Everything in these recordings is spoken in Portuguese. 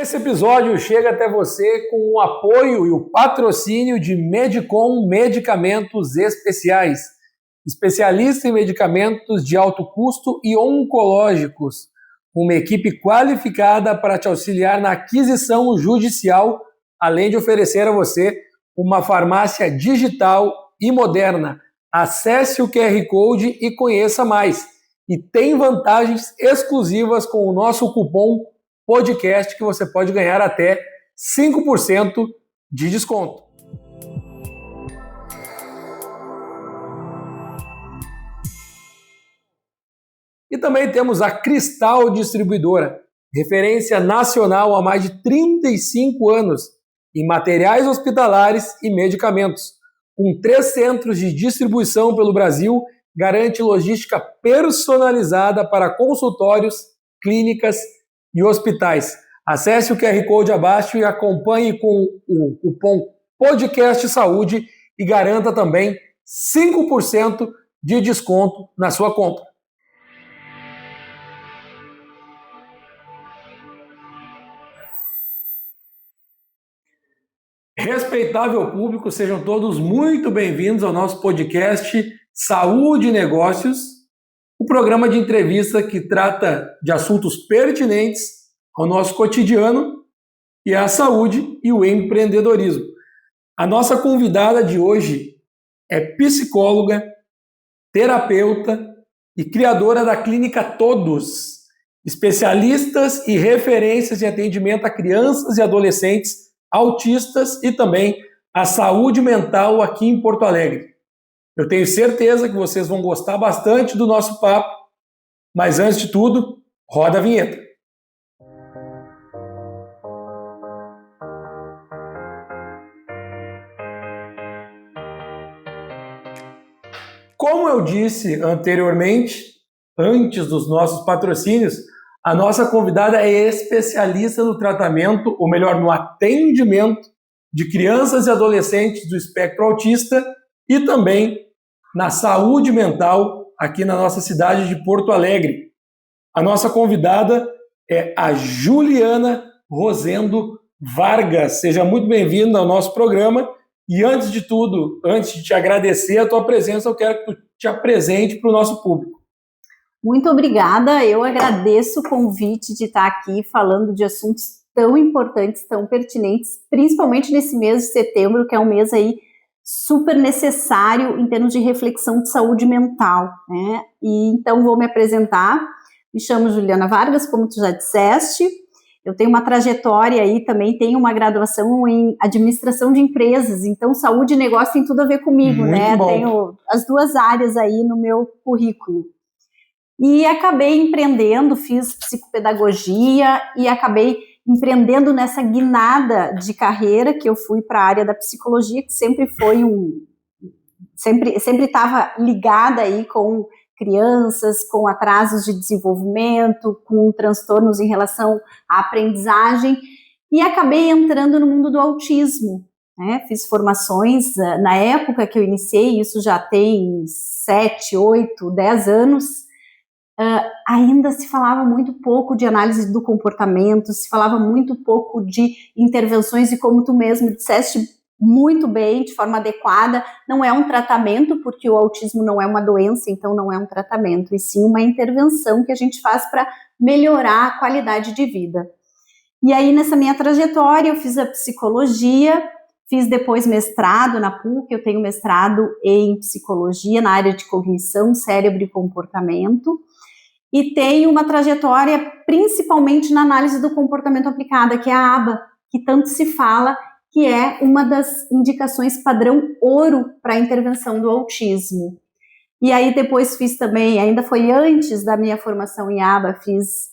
Esse episódio chega até você com o apoio e o patrocínio de Medicom Medicamentos Especiais, especialista em medicamentos de alto custo e oncológicos, uma equipe qualificada para te auxiliar na aquisição judicial, além de oferecer a você uma farmácia digital e moderna. Acesse o QR Code e conheça mais. E tem vantagens exclusivas com o nosso cupom podcast que você pode ganhar até 5% de desconto. E também temos a Cristal Distribuidora, referência nacional há mais de 35 anos em materiais hospitalares e medicamentos. Com 3 centros de distribuição pelo Brasil, garante logística personalizada para consultórios, clínicas e hospitais. Acesse o QR Code abaixo e acompanhe com o cupom Podcast Saúde e garanta também 5% de desconto na sua compra. Respeitável público, sejam todos muito bem-vindos ao nosso podcast Saúde e Negócios, o programa de entrevista que trata de assuntos pertinentes ao nosso cotidiano, que é a saúde e o empreendedorismo. A nossa convidada de hoje é psicóloga, terapeuta e criadora da Clínica Todos, especialistas e referências em atendimento a crianças e adolescentes autistas e também a saúde mental aqui em Porto Alegre. Eu tenho certeza que vocês vão gostar bastante do nosso papo, mas antes de tudo, roda a vinheta. Como eu disse anteriormente, antes dos nossos patrocínios, a nossa convidada é especialista no tratamento, ou melhor, no atendimento de crianças e adolescentes do espectro autista e também na saúde mental aqui na nossa cidade de Porto Alegre. A nossa convidada é a Juliana Rosendo Vargas. Seja muito bem-vinda ao nosso programa. E antes de tudo, antes de te agradecer a tua presença, eu quero que tu te apresente para o nosso público. Muito obrigada, eu agradeço o convite de estar aqui falando de assuntos tão importantes, tão pertinentes, principalmente nesse mês de setembro, que é um mês aí super necessário em termos de reflexão de saúde mental, né? E então vou me apresentar, me chamo Juliana Vargas, como tu já disseste, eu tenho uma trajetória aí, também tenho uma graduação em administração de empresas, então saúde e negócio tem tudo a ver comigo, Muito né? bom. Tenho as duas áreas aí no meu currículo. E acabei empreendendo, fiz psicopedagogia e acabei empreendendo nessa guinada de carreira que eu fui para a área da psicologia, que sempre foi sempre estava ligada aí com crianças, com atrasos de desenvolvimento, com transtornos em relação à aprendizagem, e acabei entrando no mundo do autismo, né? Fiz formações na época que eu iniciei, isso já tem 7, 8, 10 anos. Ainda se falava muito pouco de análise do comportamento, se falava muito pouco de intervenções, e como tu mesmo disseste muito bem, de forma adequada, não é um tratamento, porque o autismo não é uma doença, então não é um tratamento, e sim uma intervenção que a gente faz para melhorar a qualidade de vida. E aí, nessa minha trajetória, eu fiz a psicologia, fiz depois mestrado na PUC, eu tenho mestrado em psicologia na área de cognição, cérebro e comportamento, e tenho uma trajetória principalmente na análise do comportamento aplicada, que é a ABA, que tanto se fala, que é uma das indicações padrão ouro para a intervenção do autismo. E aí depois fiz também, ainda foi antes da minha formação em ABA, fiz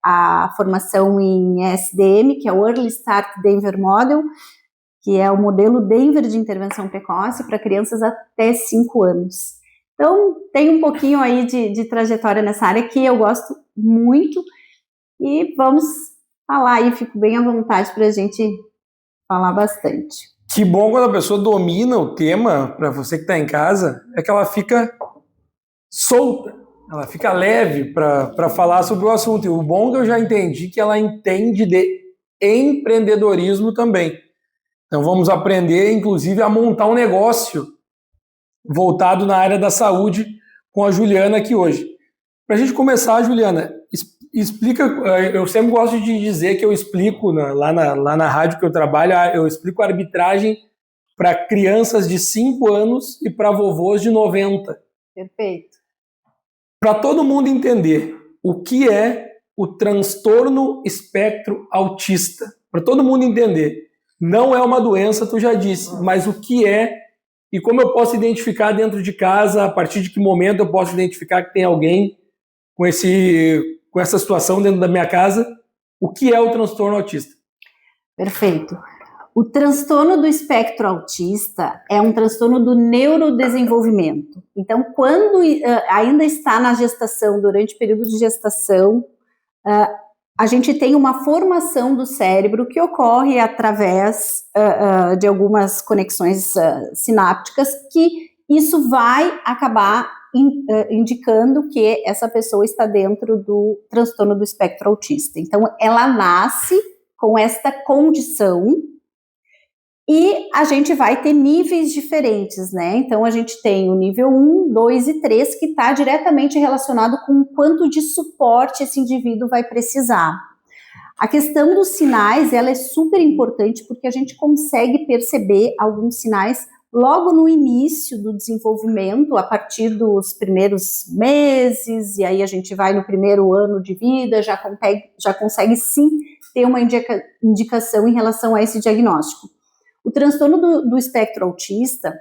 a formação em ESDM, que é o Early Start Denver Model, que é o modelo Denver de intervenção precoce para crianças até 5 anos. Então, tem um pouquinho aí de trajetória nessa área que eu gosto muito, e vamos falar aí, fico bem à vontade para a gente falar bastante. Que bom quando a pessoa domina o tema, para você que está em casa, é que ela fica solta, ela fica leve para falar sobre o assunto. E o bom é que eu já entendi que ela entende de empreendedorismo também. Então vamos aprender, inclusive, a montar um negócio voltado na área da saúde com a Juliana aqui hoje. Para a gente começar, Juliana, explica, eu sempre gosto de dizer que eu explico lá na rádio que eu trabalho, eu explico arbitragem para crianças de 5 anos e para vovôs de 90. Perfeito. Para todo mundo entender o que é o transtorno espectro autista, para todo mundo entender, não é uma doença, tu já disse, mas o que é e como eu posso identificar dentro de casa, a partir de que momento eu posso identificar que tem alguém com essa situação dentro da minha casa, o que é o transtorno autista? Perfeito. O transtorno do espectro autista é um transtorno do neurodesenvolvimento. Então, quando ainda está na gestação, durante o período de gestação, a gente tem uma formação do cérebro que ocorre através de algumas conexões sinápticas, que isso vai acabar indicando que essa pessoa está dentro do transtorno do espectro autista. Então, ela nasce com esta condição e a gente vai ter níveis diferentes, né? Então, a gente tem o nível 1, 2 e 3, que está diretamente relacionado com o quanto de suporte esse indivíduo vai precisar. A questão dos sinais, ela é super importante porque a gente consegue perceber alguns sinais logo no início do desenvolvimento, a partir dos primeiros meses, e aí a gente vai no primeiro ano de vida, já consegue sim ter uma indicação em relação a esse diagnóstico. O transtorno do espectro autista,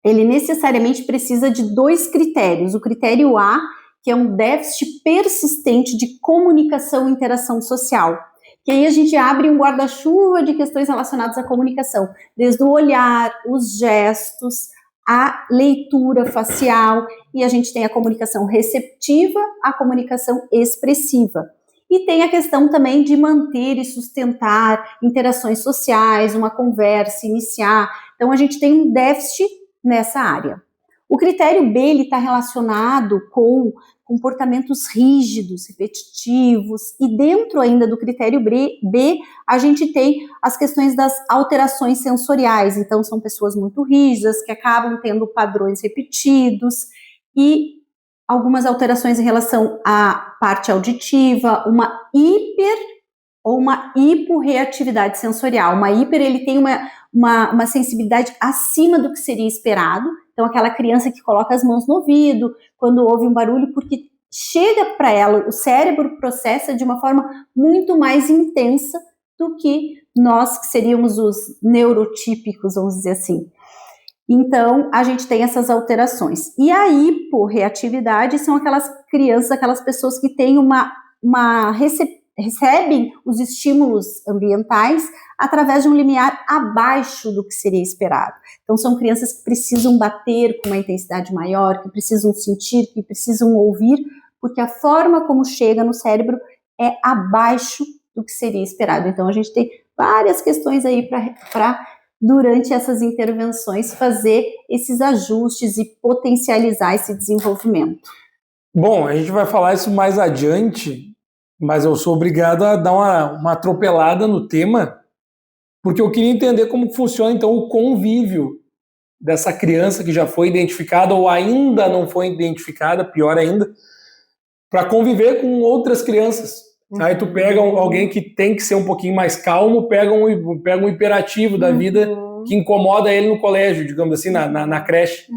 ele necessariamente precisa de 2 critérios. O critério A, que é um déficit persistente de comunicação e interação social. Que aí a gente abre um guarda-chuva de questões relacionadas à comunicação, desde o olhar, os gestos, a leitura facial, e a gente tem a comunicação receptiva, a comunicação expressiva. E tem a questão também de manter e sustentar interações sociais, uma conversa, iniciar. Então, a gente tem um déficit nessa área. O critério B, ele está relacionado com comportamentos rígidos, repetitivos, e dentro ainda do critério B, a gente tem as questões das alterações sensoriais. Então, são pessoas muito rígidas, que acabam tendo padrões repetidos, e algumas alterações em relação à parte auditiva, uma hiper ou uma hiporreatividade sensorial. Uma hiper, ele tem uma sensibilidade acima do que seria esperado. Então, aquela criança que coloca as mãos no ouvido quando ouve um barulho, porque chega para ela, o cérebro processa de uma forma muito mais intensa do que nós, que seríamos os neurotípicos, vamos dizer assim. Então, a gente tem essas alterações. E a hiporreatividade são aquelas crianças, aquelas pessoas que têm recebem os estímulos ambientais através de um limiar abaixo do que seria esperado. Então, são crianças que precisam bater com uma intensidade maior, que precisam sentir, que precisam ouvir, porque a forma como chega no cérebro é abaixo do que seria esperado. Então, a gente tem várias questões aí para durante essas intervenções, fazer esses ajustes e potencializar esse desenvolvimento. Bom, a gente vai falar isso mais adiante, mas eu sou obrigado a dar uma atropelada no tema, porque eu queria entender como funciona, então, o convívio dessa criança que já foi identificada ou ainda não foi identificada, pior ainda, para conviver com outras crianças. Aí tu pega alguém que tem que ser um pouquinho mais calmo, pega um hiperativo da vida que incomoda ele no colégio, digamos assim, na creche.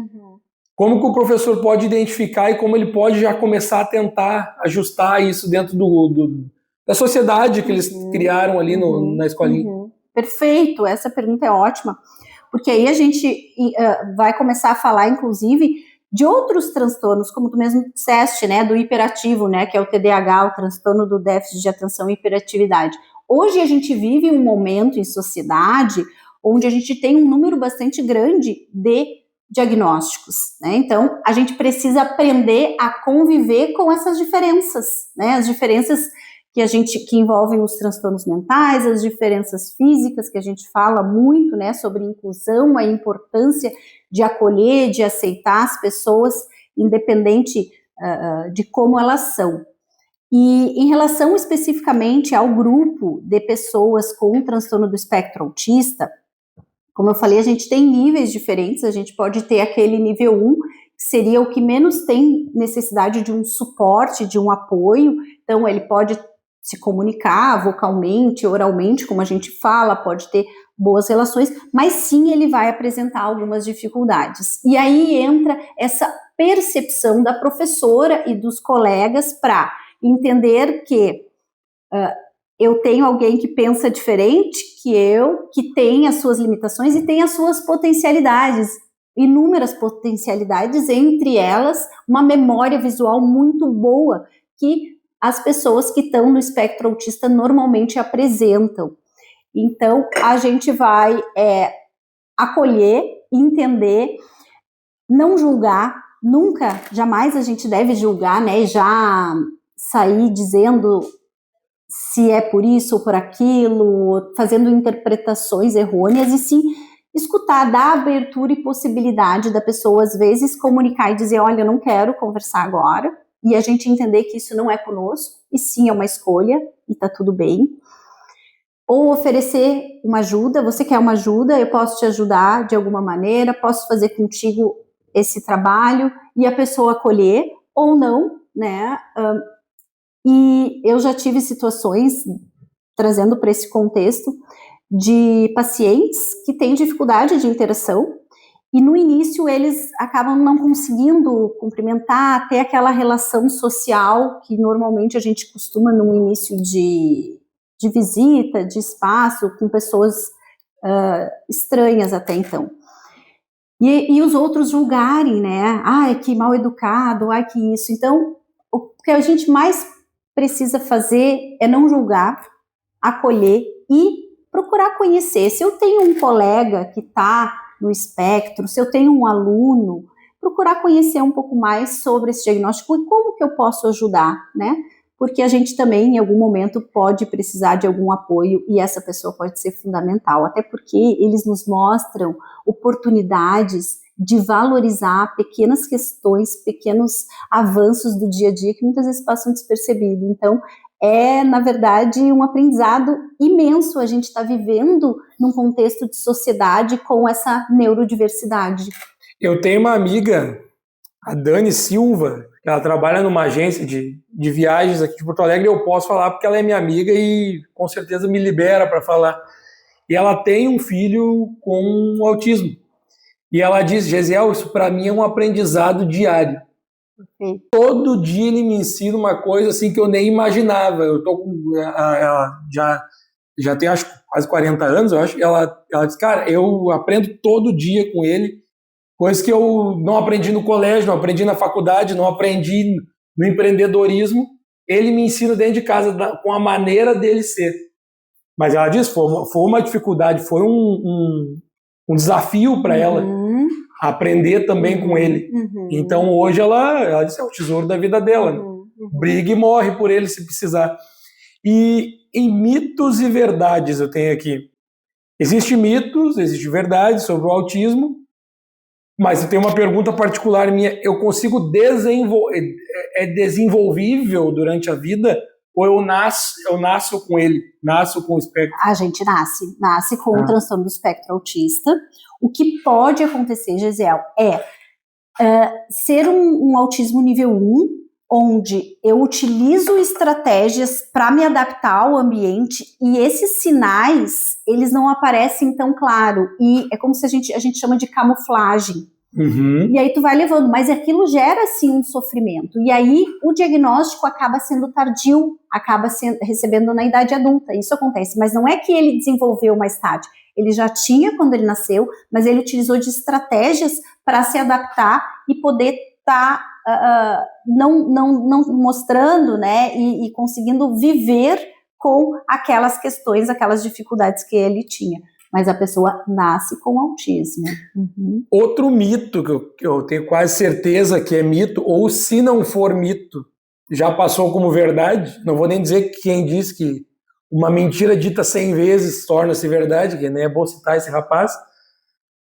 Como que o professor pode identificar e como ele pode já começar a tentar ajustar isso dentro da sociedade que eles criaram ali na escolinha? Perfeito, essa pergunta é ótima, porque aí a gente vai começar a falar, inclusive, de outros transtornos, como tu mesmo disseste, né, do hiperativo, né, que é o TDAH, o transtorno do déficit de atenção e hiperatividade. Hoje a gente vive um momento em sociedade onde a gente tem um número bastante grande de diagnósticos, né, então a gente precisa aprender a conviver com essas diferenças, né, as diferenças que envolvem os transtornos mentais, as diferenças físicas, que a gente fala muito, né, sobre inclusão, a importância de acolher, de aceitar as pessoas, independente de como elas são. E em relação especificamente ao grupo de pessoas com transtorno do espectro autista, como eu falei, a gente tem níveis diferentes, a gente pode ter aquele nível 1, que seria o que menos tem necessidade de um suporte, de um apoio, então ele pode se comunicar vocalmente, oralmente, como a gente fala, pode ter boas relações, mas sim ele vai apresentar algumas dificuldades. E aí entra essa percepção da professora e dos colegas para entender que eu tenho alguém que pensa diferente que eu, que tem as suas limitações e tem as suas potencialidades, inúmeras potencialidades, entre elas uma memória visual muito boa que as pessoas que estão no espectro autista normalmente apresentam. Então, a gente vai acolher, entender, não julgar, nunca, jamais a gente deve julgar, né, já sair dizendo se é por isso ou por aquilo, fazendo interpretações errôneas, e sim escutar, dar abertura e possibilidade da pessoa, às vezes, comunicar e dizer, olha, eu não quero conversar agora, e a gente entender que isso não é conosco, e sim é uma escolha, e tá tudo bem. Ou oferecer uma ajuda, você quer uma ajuda, eu posso te ajudar de alguma maneira, posso fazer contigo esse trabalho, e a pessoa acolher, ou não, né? E eu já tive situações, trazendo para esse contexto, de pacientes que têm dificuldade de interação, e no início eles acabam não conseguindo cumprimentar, ter aquela relação social que normalmente a gente costuma no início de visita, de espaço, com pessoas estranhas até então. E os outros julgarem, né? Ai, que mal educado, ai, que isso. Então, o que a gente mais precisa fazer é não julgar, acolher e procurar conhecer. Se eu tenho um colega que está no espectro, se eu tenho um aluno, procurar conhecer um pouco mais sobre esse diagnóstico e como que eu posso ajudar, né? Porque a gente também, em algum momento, pode precisar de algum apoio e essa pessoa pode ser fundamental, até porque eles nos mostram oportunidades de valorizar pequenas questões, pequenos avanços do dia a dia que muitas vezes passam despercebidos. Então, na verdade, um aprendizado imenso. A gente está vivendo num contexto de sociedade com essa neurodiversidade. Eu tenho uma amiga, a Dani Silva, que ela trabalha numa agência de viagens aqui de Porto Alegre, eu posso falar porque ela é minha amiga e com certeza me libera para falar. E ela tem um filho com autismo. E ela diz, Gesiel, isso para mim é um aprendizado diário. Todo dia ele me ensina uma coisa assim que eu nem imaginava. Eu tô com ela já tem acho quase 40 anos, eu acho. Ela diz, cara, eu aprendo todo dia com ele, coisas que eu não aprendi no colégio, não aprendi na faculdade, não aprendi no empreendedorismo. Ele me ensina dentro de casa com a maneira dele ser. Mas ela diz, foi uma dificuldade, foi um desafio para ela aprender também com ele. Então hoje ela diz, é o tesouro da vida dela. Né? Briga e morre por ele se precisar. E em mitos e verdades eu tenho aqui. Existem mitos, existe verdade sobre o autismo, mas eu tenho uma pergunta particular minha. Eu consigo desenvolvível durante a vida ou eu nasço com ele, nasço com o espectro? A gente nasce com o transtorno do espectro autista. O que pode acontecer, Gesiel, ser um autismo nível 1, onde eu utilizo estratégias para me adaptar ao ambiente e esses sinais, eles não aparecem tão claro. E é como se a gente chama de camuflagem. E aí tu vai levando, mas aquilo gera sim um sofrimento, e aí o diagnóstico acaba sendo tardio, acaba recebendo na idade adulta, isso acontece, mas não é que ele desenvolveu mais tarde, ele já tinha quando ele nasceu, mas ele utilizou de estratégias para se adaptar e poder estar não mostrando, né, e conseguindo viver com aquelas questões, aquelas dificuldades que ele tinha. Mas a pessoa nasce com autismo. Outro mito que eu tenho quase certeza que é mito, ou se não for mito, já passou como verdade. Não vou nem dizer quem diz que uma mentira dita 100 vezes torna-se verdade, que nem é bom citar esse rapaz.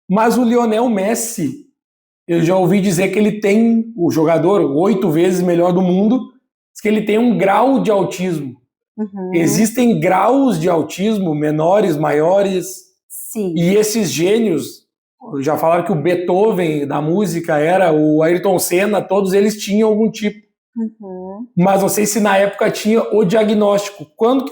Mas o Lionel Messi, eu já ouvi dizer que ele tem o jogador 8 vezes melhor do mundo, que ele tem um grau de autismo. Existem graus de autismo, menores, maiores. Sim. E esses gênios, já falaram que o Beethoven da música era o Ayrton Senna, todos eles tinham algum tipo. Mas não sei se na época tinha o diagnóstico. Quando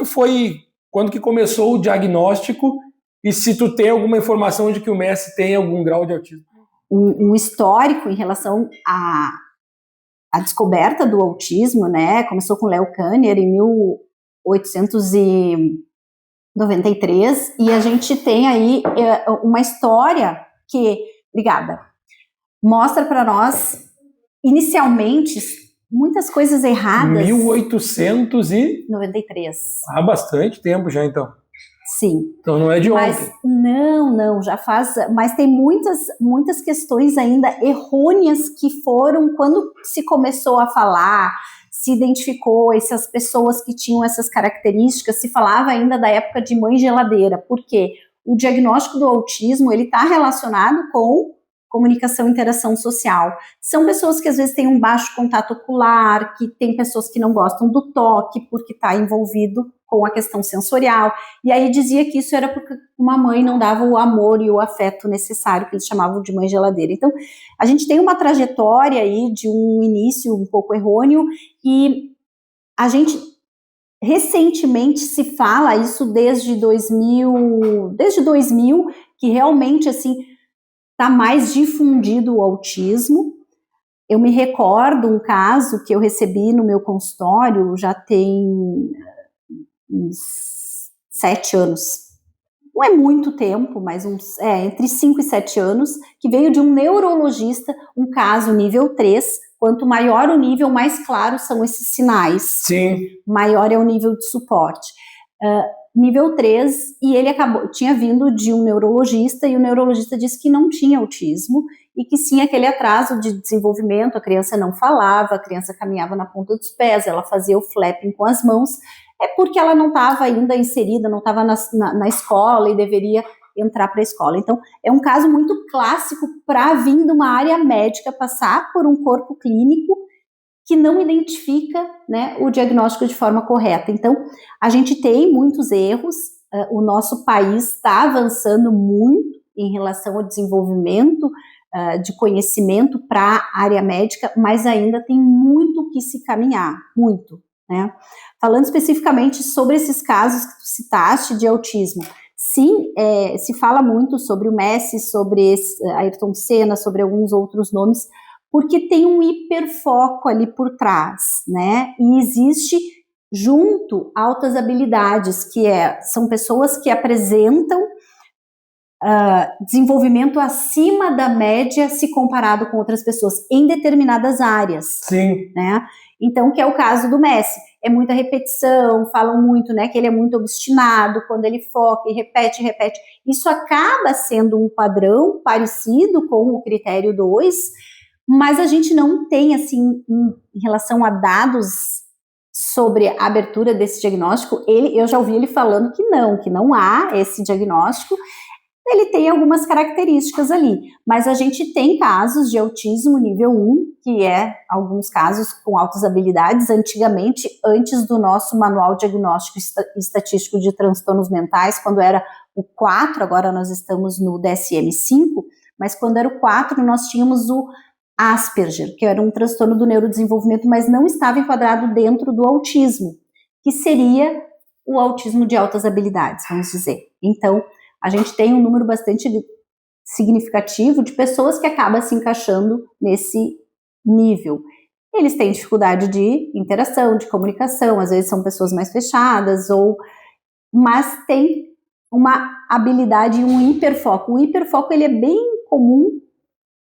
que começou o diagnóstico e se tu tem alguma informação de que o Messi tem algum grau de autismo? Um histórico em relação à descoberta do autismo, né? Começou com Leo Kanner em 1893 e a gente tem aí uma história que, mostra para nós inicialmente muitas coisas erradas. 1893. Há bastante tempo já, então. Sim. Então não é de ontem. Não, já faz. Mas tem muitas questões ainda errôneas que foram quando se começou a falar, se identificou essas pessoas que tinham essas características, se falava ainda da época de mãe geladeira, porque o diagnóstico do autismo ele está relacionado com comunicação e interação social. São pessoas que às vezes têm um baixo contato ocular, que tem pessoas que não gostam do toque, porque está envolvido com a questão sensorial, e aí dizia que isso era porque uma mãe não dava o amor e o afeto necessário, que eles chamavam de mãe geladeira. Então, a gente tem uma trajetória aí de um início um pouco errôneo, e a gente recentemente se fala isso desde 2000, que realmente, assim, está mais difundido o autismo. Eu me recordo um caso que eu recebi no meu consultório, já tem uns 7 anos. Não é muito tempo, mas entre 5 e 7 anos, que veio de um neurologista, um caso nível 3. Quanto maior o nível, mais claros são esses sinais. Sim. Maior é o nível de suporte. Nível 3, e ele tinha vindo de um neurologista, e o neurologista disse que não tinha autismo, e que sim, aquele atraso de desenvolvimento, a criança não falava, a criança caminhava na ponta dos pés, ela fazia o flapping com as mãos, é porque ela não estava ainda inserida, não estava na escola e deveria entrar para a escola. Então, é um caso muito clássico para vir de uma área médica, passar por um corpo clínico que não identifica, né, o diagnóstico de forma correta. Então, a gente tem muitos erros, o nosso país está avançando muito em relação ao desenvolvimento de conhecimento para a área médica, mas ainda tem muito que se caminhar, muito, né? Falando especificamente sobre esses casos que tu citaste de autismo, sim, se fala muito sobre o Messi, sobre Ayrton Senna, sobre alguns outros nomes, porque tem um hiperfoco ali por trás, né? E existe junto altas habilidades, que são pessoas que apresentam desenvolvimento acima da média se comparado com outras pessoas em determinadas áreas. Sim. Né? Então, que é o caso do Messi. É muita repetição, falam muito, né, que ele é muito obstinado, quando ele foca e repete. Isso acaba sendo um padrão parecido com o critério 2, mas a gente não tem, assim, em relação a dados sobre a abertura desse diagnóstico, eu já ouvi ele falando que não há esse diagnóstico. Ele tem algumas características ali, mas a gente tem casos de autismo nível 1, que alguns casos com altas habilidades, antigamente, antes do nosso manual diagnóstico estatístico de transtornos mentais, quando era o 4, agora nós estamos no DSM-5, mas quando era o 4, nós tínhamos o Asperger, que era um transtorno do neurodesenvolvimento, mas não estava enquadrado dentro do autismo, que seria o autismo de altas habilidades, vamos dizer. Então, a gente tem um número bastante significativo de pessoas que acabam se encaixando nesse nível. Eles têm dificuldade de interação, de comunicação, às vezes são pessoas mais fechadas, mas tem uma habilidade e um hiperfoco. O hiperfoco ele é bem comum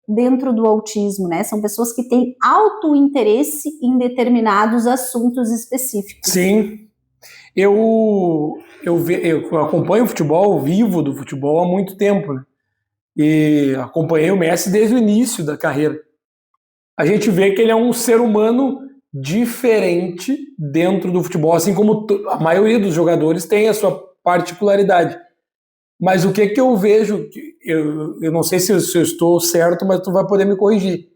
dentro do autismo, né? São pessoas que têm alto interesse em determinados assuntos específicos. Sim. Eu acompanho o futebol, vivo do futebol há muito tempo, né? E acompanhei o Messi desde o início da carreira. A gente vê que ele é um ser humano diferente dentro do futebol, assim como a maioria dos jogadores tem a sua particularidade. Mas o que eu vejo, eu não sei se eu estou certo, mas tu vai poder me corrigir.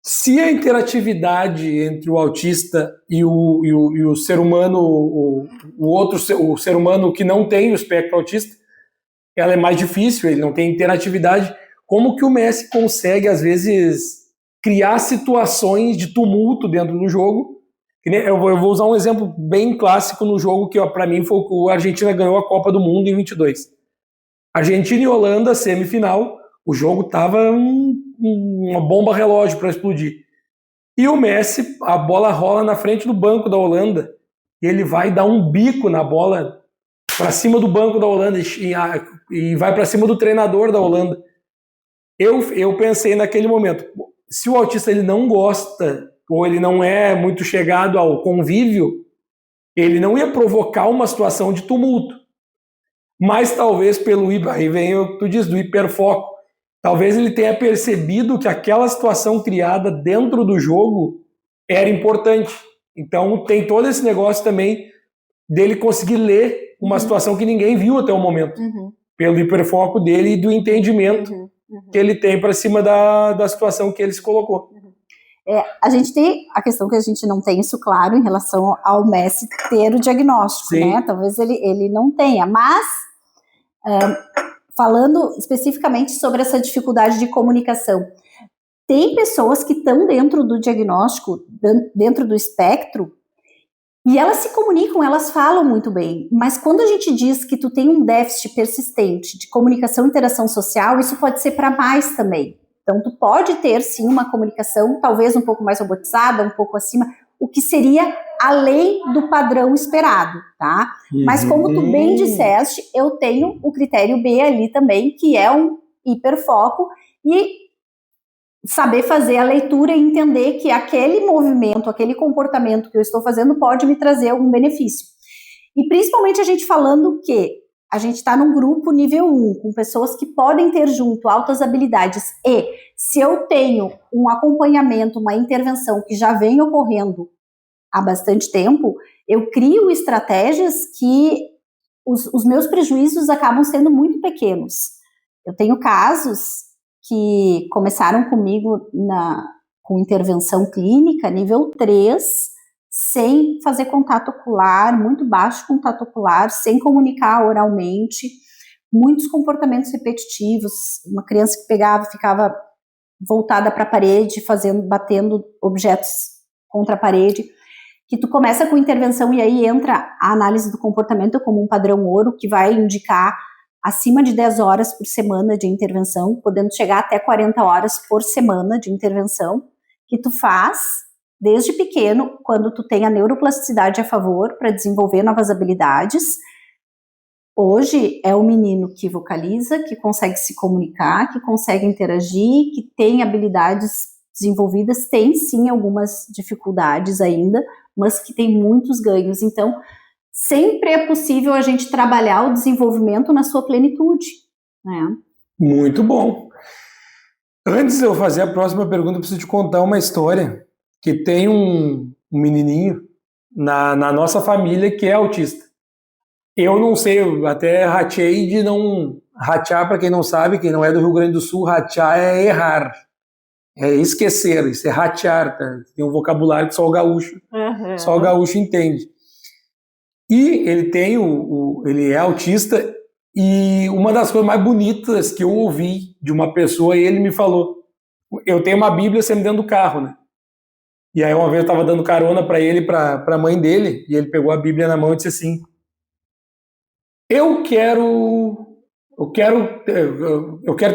Se a interatividade entre o autista e o ser humano, o ser humano que não tem o espectro autista, ela é mais difícil, ele não tem interatividade, como que o Messi consegue, às vezes, criar situações de tumulto dentro do jogo? Eu vou usar um exemplo bem clássico no jogo que, para mim, foi o a Argentina ganhou a Copa do Mundo em 22. Argentina e Holanda, semifinal, o jogo estava uma bomba relógio para explodir. E o Messi, a bola rola na frente do banco da Holanda, e ele vai dar um bico na bola para cima do banco da Holanda e vai para cima do treinador da Holanda. Eu pensei naquele momento, se o autista ele não gosta ou ele não é muito chegado ao convívio, ele não ia provocar uma situação de tumulto. Mas talvez aí vem o que tu diz, do hiperfoco, talvez ele tenha percebido que aquela situação criada dentro do jogo era importante. Então tem todo esse negócio também dele conseguir ler uma situação que ninguém viu até o momento, pelo hiperfoco dele e do entendimento que ele tem para cima da situação que ele se colocou. A gente tem a questão que a gente não tem isso claro em relação ao Messi ter o diagnóstico, Sim. né? Talvez ele não tenha, mas falando especificamente sobre essa dificuldade de comunicação, tem pessoas que estão dentro do diagnóstico, dentro do espectro, e elas se comunicam, elas falam muito bem, mas quando a gente diz que tu tem um déficit persistente de comunicação e interação social, isso pode ser para mais também. Então, tu pode ter, sim, uma comunicação talvez um pouco mais robotizada, um pouco acima, o que seria além do padrão esperado, tá? Mas como tu bem disseste, eu tenho o critério B ali também, que é um hiperfoco, e saber fazer a leitura e entender que aquele movimento, aquele comportamento que eu estou fazendo pode me trazer algum benefício. E principalmente a gente falando que a gente está num grupo nível 1, com pessoas que podem ter junto altas habilidades, e se eu tenho um acompanhamento, uma intervenção que já vem ocorrendo há bastante tempo, eu crio estratégias que os meus prejuízos acabam sendo muito pequenos. Eu tenho casos que começaram comigo com intervenção clínica, nível 3, sem fazer contato ocular, muito baixo contato ocular, sem comunicar oralmente, muitos comportamentos repetitivos, uma criança que ficava voltada para a parede, batendo objetos contra a parede, que tu começa com intervenção e aí entra a análise do comportamento como um padrão ouro, que vai indicar acima de 10 horas por semana de intervenção, podendo chegar até 40 horas por semana de intervenção, que tu faz desde pequeno, quando tu tem a neuroplasticidade a favor para desenvolver novas habilidades. Hoje é o menino que vocaliza, que consegue se comunicar, que consegue interagir, que tem habilidades desenvolvidas, tem sim algumas dificuldades ainda, mas que tem muitos ganhos. Então, sempre é possível a gente trabalhar o desenvolvimento na sua plenitude, né? Muito bom. Antes de eu fazer a próxima pergunta, eu preciso te contar uma história que tem um menininho na nossa família que é autista. Eu não sei, eu até rateei de não... Ratear, para quem não sabe, quem não é do Rio Grande do Sul, ratear é errar. É esquecer, isso é ratear, tá? Tem um vocabulário que só o gaúcho entende. E ele tem ele é autista, e uma das coisas mais bonitas que eu ouvi de uma pessoa, ele me falou, eu tenho uma Bíblia sempre dentro do carro, né? E aí uma vez eu estava dando carona para ele, para a mãe dele, e ele pegou a Bíblia na mão e disse assim, eu quero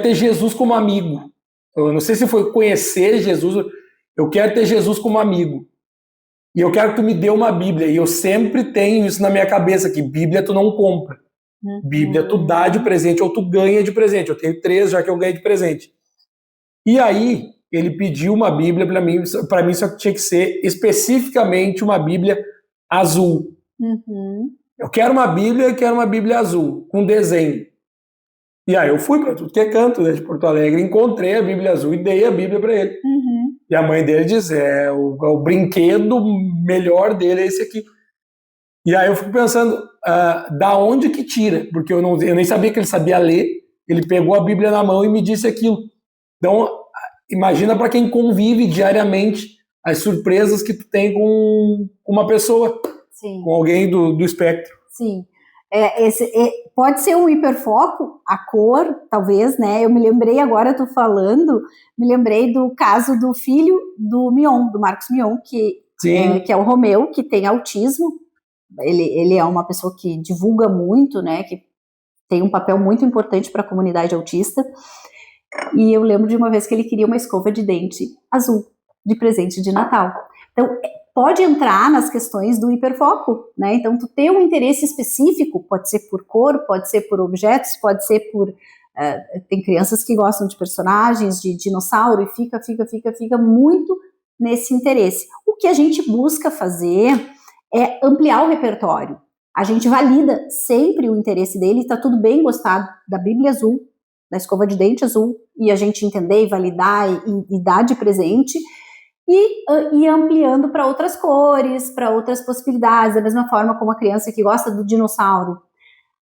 ter Jesus como amigo. Eu não sei se foi conhecer Jesus, eu quero ter Jesus como amigo. E eu quero que tu me dê uma Bíblia. E eu sempre tenho isso na minha cabeça, que Bíblia tu não compra. Bíblia tu dá de presente ou tu ganha de presente. Eu tenho 3 já que eu ganhei de presente. E aí, ele pediu uma Bíblia para mim. Para mim, só que tinha que ser especificamente uma Bíblia azul. Eu quero uma Bíblia azul, com desenho. E aí eu fui para tudo que é canto, né, de Porto Alegre, encontrei a Bíblia azul e dei a Bíblia para ele. E a mãe dele diz, o brinquedo melhor dele é esse aqui. E aí eu fico pensando, da onde que tira? Porque eu nem sabia que ele sabia ler, ele pegou a Bíblia na mão e me disse aquilo. Então, imagina para quem convive diariamente as surpresas que tu tem com uma pessoa, Sim. com alguém do espectro. Sim. Pode ser um hiperfoco, a cor, talvez, né? Eu me lembrei agora, tu falando, me lembrei do caso do filho do Mion, do Marcos Mion, que é o Romeu, que tem autismo. Ele é uma pessoa que divulga muito, né? Que tem um papel muito importante para a comunidade autista. E eu lembro de uma vez que ele queria uma escova de dente azul de presente de Natal. Então, pode entrar nas questões do hiperfoco, né? Então, tu ter um interesse específico, pode ser por cor, pode ser por objetos, pode ser por... tem crianças que gostam de personagens, de dinossauro, e fica muito nesse interesse. O que a gente busca fazer é ampliar o repertório. A gente valida sempre o interesse dele, está tudo bem gostar da Bíblia azul, da escova de dente azul, e a gente entender e validar e dar de presente, e ampliando para outras cores, para outras possibilidades, da mesma forma como a criança que gosta do dinossauro.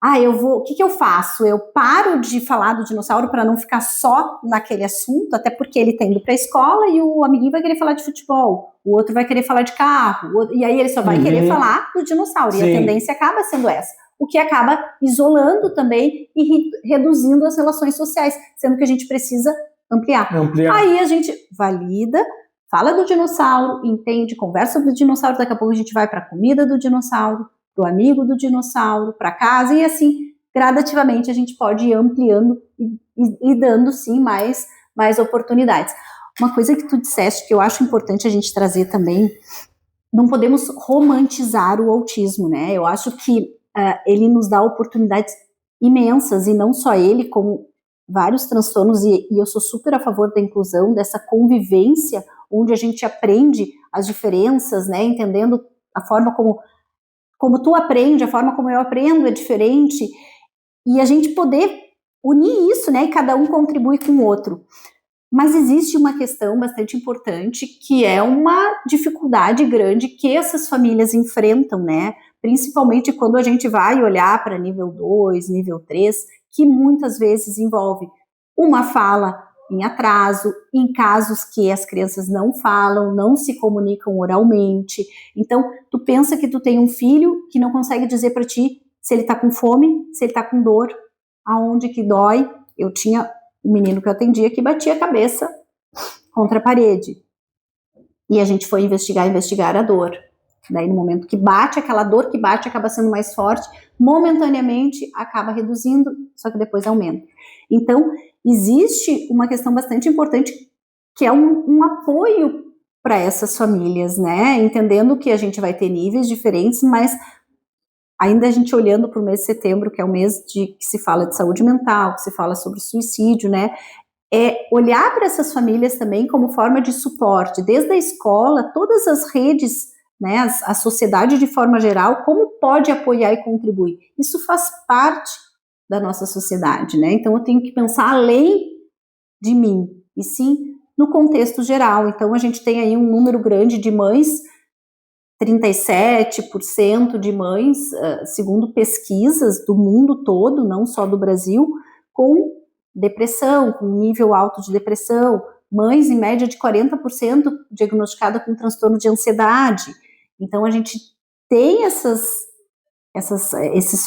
O que eu faço? Eu paro de falar do dinossauro para não ficar só naquele assunto, até porque ele está indo para a escola e o amiguinho vai querer falar de futebol, o outro vai querer falar de carro, e aí ele só vai querer falar do dinossauro, e a tendência acaba sendo essa, o que acaba isolando também e reduzindo as relações sociais, sendo que a gente precisa ampliar. Aí a gente valida, fala do dinossauro, entende, conversa sobre o dinossauro, daqui a pouco a gente vai para a comida do dinossauro, para o amigo do dinossauro, para casa, e assim, gradativamente a gente pode ir ampliando e dando, sim, mais oportunidades. Uma coisa que tu disseste que eu acho importante a gente trazer também, não podemos romantizar o autismo, né? Eu acho que ele nos dá oportunidades imensas, e não só ele, como vários transtornos, e eu sou super a favor da inclusão, dessa convivência, onde a gente aprende as diferenças, né? Entendendo a forma como tu aprende, a forma como eu aprendo é diferente, e a gente poder unir isso, né, e cada um contribui com o outro. Mas existe uma questão bastante importante, que é uma dificuldade grande que essas famílias enfrentam, né, principalmente quando a gente vai olhar para nível 2, nível 3, que muitas vezes envolve uma fala em atraso, em casos que as crianças não falam, não se comunicam oralmente. Então, tu pensa que tu tem um filho que não consegue dizer para ti se ele tá com fome, se ele tá com dor, aonde que dói. Eu tinha um menino que eu atendia que batia a cabeça contra a parede. E a gente foi investigar a dor. Daí, no momento que bate, aquela dor que bate acaba sendo mais forte, momentaneamente acaba reduzindo, só que depois aumenta. Então, existe uma questão bastante importante, que é um apoio para essas famílias, né? Entendendo que a gente vai ter níveis diferentes, mas ainda a gente olhando para o mês de setembro, que é o mês que se fala de saúde mental, que se fala sobre suicídio, né? É olhar para essas famílias também como forma de suporte, desde a escola, todas as redes, né, a sociedade de forma geral, como pode apoiar e contribuir. Isso faz parte da nossa sociedade, né? Então eu tenho que pensar além de mim, e sim no contexto geral. Então a gente tem aí um número grande de mães, 37% de mães, segundo pesquisas do mundo todo, não só do Brasil, com depressão, com nível alto de depressão, mães em média de 40% diagnosticadas com transtorno de ansiedade. Então a gente tem esses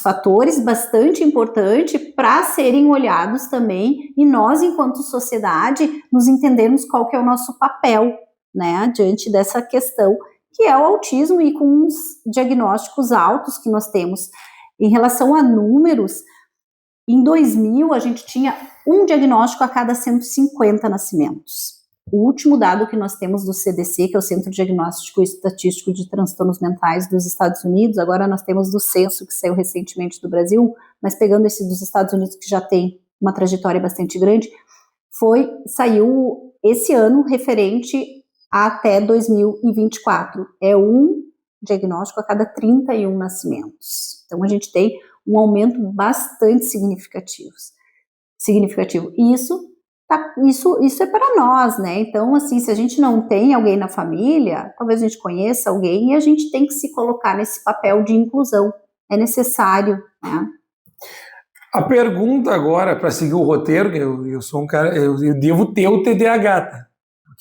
fatores bastante importantes para serem olhados também, e nós, enquanto sociedade, nos entendermos qual que é o nosso papel, né, diante dessa questão, que é o autismo, e com os diagnósticos altos que nós temos. Em relação a números, em 2000 a gente tinha um diagnóstico a cada 150 nascimentos. O último dado que nós temos do CDC, que é o Centro Diagnóstico e Estatístico de Transtornos Mentais dos Estados Unidos, agora nós temos do censo, que saiu recentemente do Brasil, mas pegando esse dos Estados Unidos, que já tem uma trajetória bastante grande, saiu esse ano referente até 2024. É um diagnóstico a cada 31 nascimentos. Então a gente tem um aumento bastante significativo. E isso é para nós, né? Então, assim, se a gente não tem alguém na família, talvez a gente conheça alguém, e a gente tem que se colocar nesse papel de inclusão. É necessário, né? A pergunta agora, para seguir o roteiro, eu sou um cara, eu devo ter o TDAH, tá?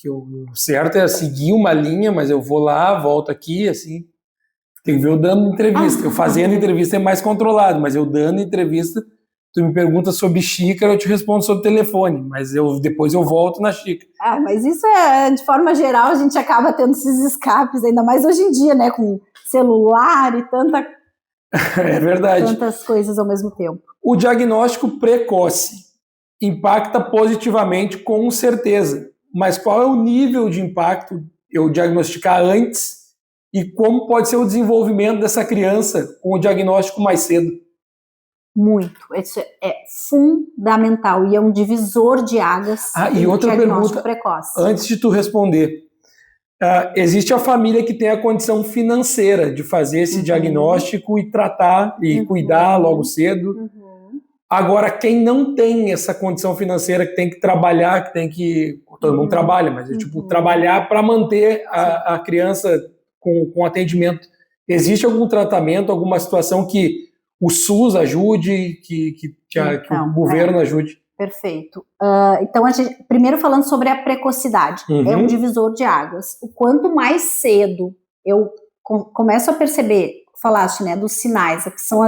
porque o certo é seguir uma linha, mas eu vou lá, volto aqui, assim, tem que ver eu dando entrevista. Eu fazendo entrevista é mais controlado, mas eu dando entrevista, tu me pergunta sobre xícara, eu te respondo sobre telefone, mas depois eu volto na xícara. Mas isso de forma geral, a gente acaba tendo esses escapes, ainda mais hoje em dia, né, com celular e É verdade. Tantas coisas ao mesmo tempo. O diagnóstico precoce impacta positivamente, com certeza, mas qual é o nível de impacto eu diagnosticar antes e como pode ser o desenvolvimento dessa criança com o diagnóstico mais cedo? Muito. Isso é fundamental e é um divisor de águas. E outra pergunta, precoce. Antes de tu responder, existe a família que tem a condição financeira de fazer esse diagnóstico e tratar e cuidar logo cedo. Agora, quem não tem essa condição financeira, que tem que trabalhar, que tem que... Todo mundo trabalha, mas é tipo trabalhar para manter a criança com atendimento. Existe algum tratamento, alguma situação que o SUS ajude, que o governo ajude? Perfeito. Então, primeiro falando sobre a precocidade, é um divisor de águas. O quanto mais cedo eu começo a perceber, falaste, né, dos sinais, que são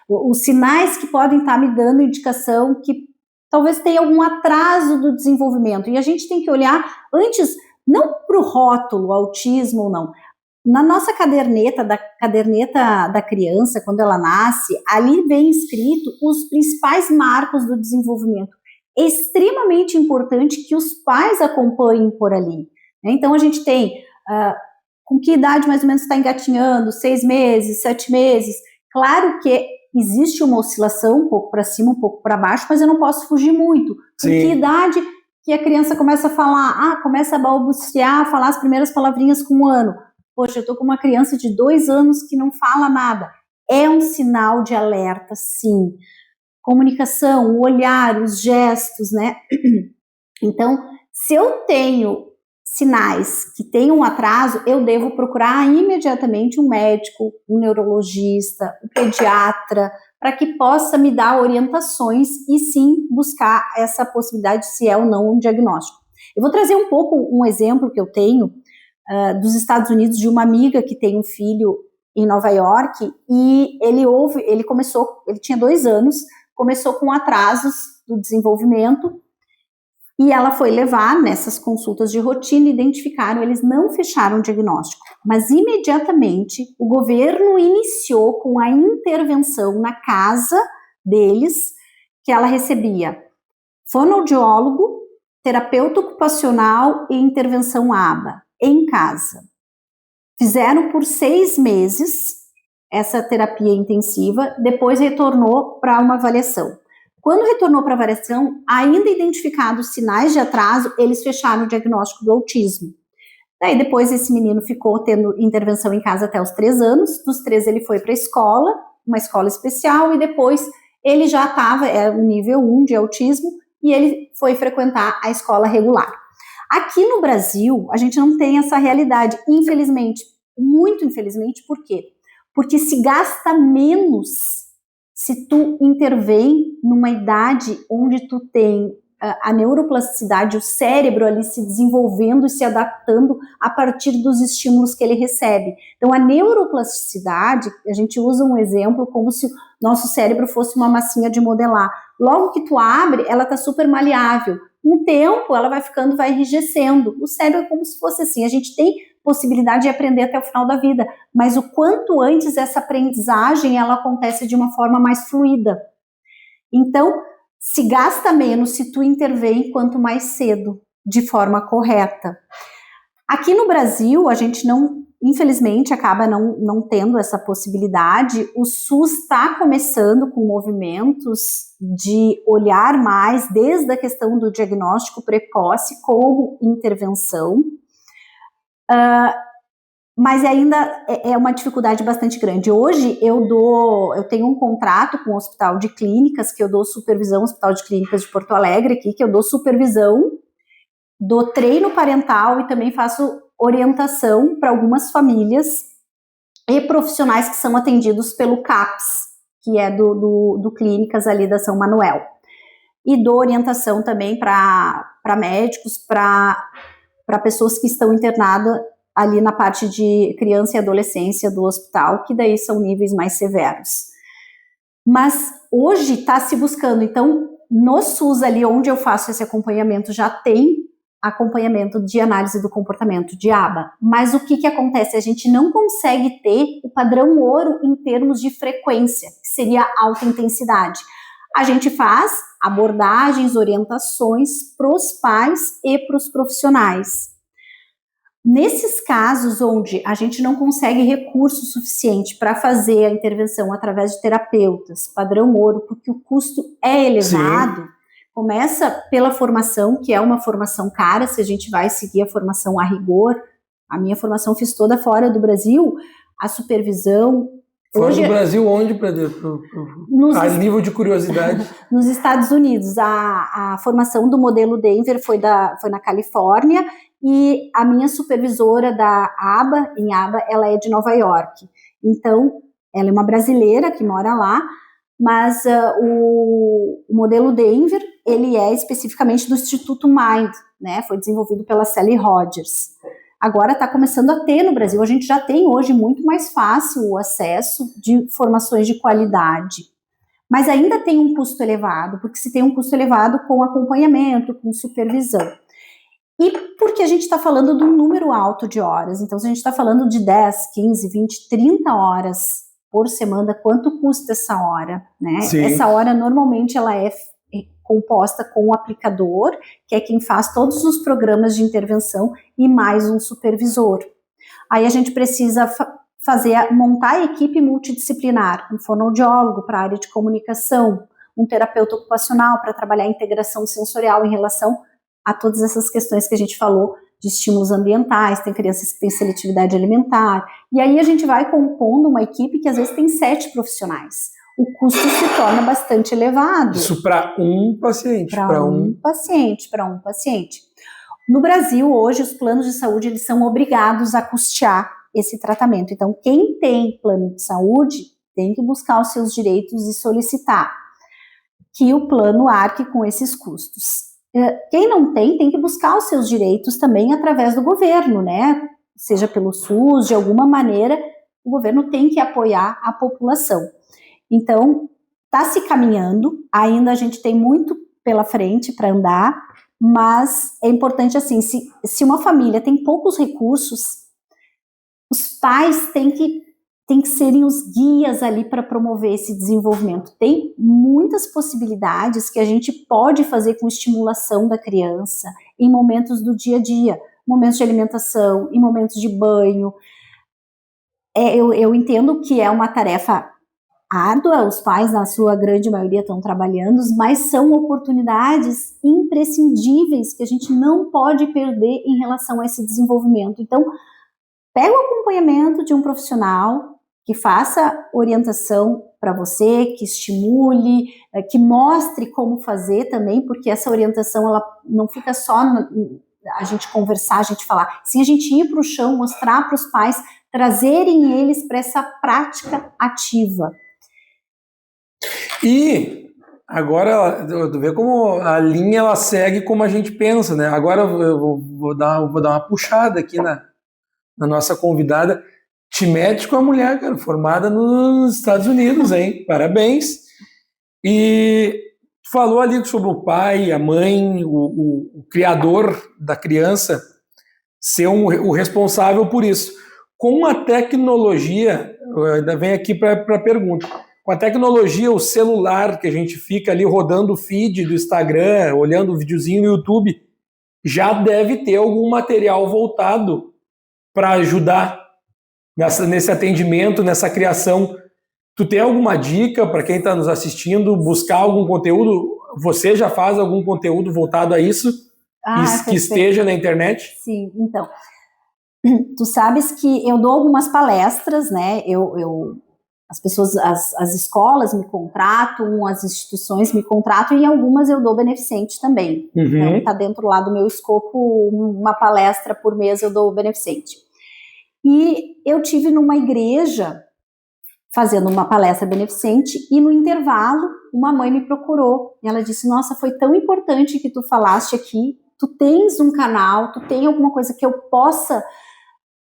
os sinais que podem estar me dando indicação que talvez tenha algum atraso do desenvolvimento. E a gente tem que olhar antes, não para o rótulo, autismo ou não. Na nossa caderneta da criança, quando ela nasce, ali vem escrito os principais marcos do desenvolvimento. É extremamente importante que os pais acompanhem por ali. Né? Então, a gente tem com que idade mais ou menos está engatinhando, 6 meses, 7 meses. Claro que existe uma oscilação, um pouco para cima, um pouco para baixo, mas eu não posso fugir muito. Com que idade que a criança começa a falar, começa a balbuciar, falar as primeiras palavrinhas com 1 ano. Poxa, eu estou com uma criança de 2 anos que não fala nada. É um sinal de alerta, sim. Comunicação, o olhar, os gestos, né? Então, se eu tenho sinais que tem um atraso, eu devo procurar imediatamente um médico, um neurologista, um pediatra, para que possa me dar orientações e sim buscar essa possibilidade se é ou não um diagnóstico. Eu vou trazer um pouco um exemplo que eu tenho dos Estados Unidos, de uma amiga que tem um filho em Nova York, e ele tinha 2 anos, começou com atrasos do desenvolvimento, e ela foi levar nessas consultas de rotina, identificaram, eles não fecharam o diagnóstico, mas imediatamente o governo iniciou com a intervenção na casa deles, que ela recebia fonoaudiólogo, terapeuta ocupacional e intervenção ABA em casa. Fizeram por 6 meses essa terapia intensiva, depois retornou para uma avaliação. Quando retornou para a avaliação, ainda identificados sinais de atraso, eles fecharam o diagnóstico do autismo. Daí depois esse menino ficou tendo intervenção em casa até os 3 anos, dos 3 ele foi para a escola, uma escola especial, e depois ele já estava, no nível 1 de autismo, e ele foi frequentar a escola regular. Aqui no Brasil, a gente não tem essa realidade, infelizmente, muito infelizmente. Por quê? Porque se gasta menos se tu intervém numa idade onde tu tem a neuroplasticidade, o cérebro ali se desenvolvendo e se adaptando a partir dos estímulos que ele recebe. Então, a neuroplasticidade, a gente usa um exemplo como se o nosso cérebro fosse uma massinha de modelar. Logo que tu abre, ela está super maleável. Com o tempo, ela vai enrijecendo. O cérebro é como se fosse assim, a gente tem possibilidade de aprender até o final da vida, mas o quanto antes essa aprendizagem, ela acontece de uma forma mais fluida. Então, se gasta menos se tu intervém quanto mais cedo, de forma correta. Aqui no Brasil, a gente não, infelizmente, acaba não tendo essa possibilidade. O SUS está começando com movimentos de olhar mais desde a questão do diagnóstico precoce como intervenção, mas ainda é uma dificuldade bastante grande. Hoje eu tenho um contrato com o Hospital de Clínicas, que eu dou supervisão, Hospital de Clínicas de Porto Alegre aqui, que eu dou supervisão, dou treino parental e também faço orientação para algumas famílias e profissionais que são atendidos pelo CAPS, que é do Clínicas ali da São Manuel. E dou orientação também para médicos, para para pessoas que estão internadas ali na parte de criança e adolescência do hospital, que daí são níveis mais severos. Mas hoje está se buscando, então, no SUS ali onde eu faço esse acompanhamento, já tem acompanhamento de análise do comportamento, de aba. Mas o que acontece? A gente não consegue ter o padrão ouro em termos de frequência, que seria alta intensidade. A gente faz abordagens, orientações para os pais e para os profissionais. Nesses casos onde a gente não consegue recurso suficiente para fazer a intervenção através de terapeutas, padrão ouro, porque o custo é elevado, sim, começa pela formação, que é uma formação cara, se a gente vai seguir a formação a rigor. A minha formação fiz toda fora do Brasil, a supervisão... Fora do Brasil, onde, para a nível de curiosidade? Nos Estados Unidos. A formação do modelo Denver foi na Califórnia, e a minha supervisora da aba, ela é de Nova York. Então, ela é uma brasileira que mora lá, mas o modelo Denver, ele é especificamente do Instituto Mind, né? Foi desenvolvido pela Sally Rogers. Agora está começando a ter no Brasil, a gente já tem hoje muito mais fácil o acesso de formações de qualidade, mas ainda tem um custo elevado, porque se tem um custo elevado com acompanhamento, com supervisão. E porque a gente está falando de um número alto de horas, então se a gente está falando de 10, 15, 20, 30 horas por semana, quanto custa essa hora, né? Sim. Essa hora normalmente ela é composta com o aplicador, que é quem faz todos os programas de intervenção, e mais um supervisor. Aí a gente precisa montar a equipe multidisciplinar, um fonoaudiólogo para a área de comunicação, um terapeuta ocupacional para trabalhar a integração sensorial em relação a todas essas questões que a gente falou de estímulos ambientais, tem crianças que têm seletividade alimentar, e aí a gente vai compondo uma equipe que às vezes tem 7 profissionais. O custo se torna bastante elevado. Isso para um paciente. Para um paciente. No Brasil, hoje, os planos de saúde eles são obrigados a custear esse tratamento. Então, quem tem plano de saúde tem que buscar os seus direitos e solicitar que o plano arque com esses custos. Quem não tem que buscar os seus direitos também através do governo, né? Seja pelo SUS, de alguma maneira, o governo tem que apoiar a população. Então, está se caminhando, ainda a gente tem muito pela frente para andar, mas é importante assim, se uma família tem poucos recursos, os pais têm que serem os guias ali para promover esse desenvolvimento. Tem muitas possibilidades que a gente pode fazer com estimulação da criança em momentos do dia a dia, momentos de alimentação, em momentos de banho. Eu entendo que é uma tarefa árdua, os pais, na sua grande maioria, estão trabalhando, mas são oportunidades imprescindíveis que a gente não pode perder em relação a esse desenvolvimento. Então, pega o acompanhamento de um profissional que faça orientação para você, que estimule, que mostre como fazer também, porque essa orientação ela não fica só a gente conversar, a gente falar, sim, a gente ir para o chão, mostrar para os pais, trazerem eles para essa prática ativa. E agora, tu vê como a linha ela segue como a gente pensa, né? Agora eu vou dar uma puxada aqui na nossa convidada. Te mete com a mulher, cara, formada nos Estados Unidos, hein? Parabéns. E falou ali sobre o pai, a mãe, o criador da criança ser o responsável por isso. Com a tecnologia, ainda vem aqui para a pergunta, com a tecnologia, o celular que a gente fica ali rodando o feed do Instagram, olhando o videozinho no YouTube, já deve ter algum material voltado para ajudar nesse atendimento, nessa criação. Tu tem alguma dica para quem está nos assistindo, buscar algum conteúdo? Você já faz algum conteúdo voltado a isso? Que esteja na internet? Sim, então. Tu sabes que eu dou algumas palestras, né? As pessoas, as escolas me contratam, as instituições me contratam, e algumas eu dou beneficente também. Uhum. Então, está dentro lá do meu escopo, uma palestra por mês eu dou beneficente. E eu tive numa igreja fazendo uma palestra beneficente, e no intervalo uma mãe me procurou, e ela disse, nossa, foi tão importante que tu falaste aqui, tu tens um canal, tu tem alguma coisa que eu possa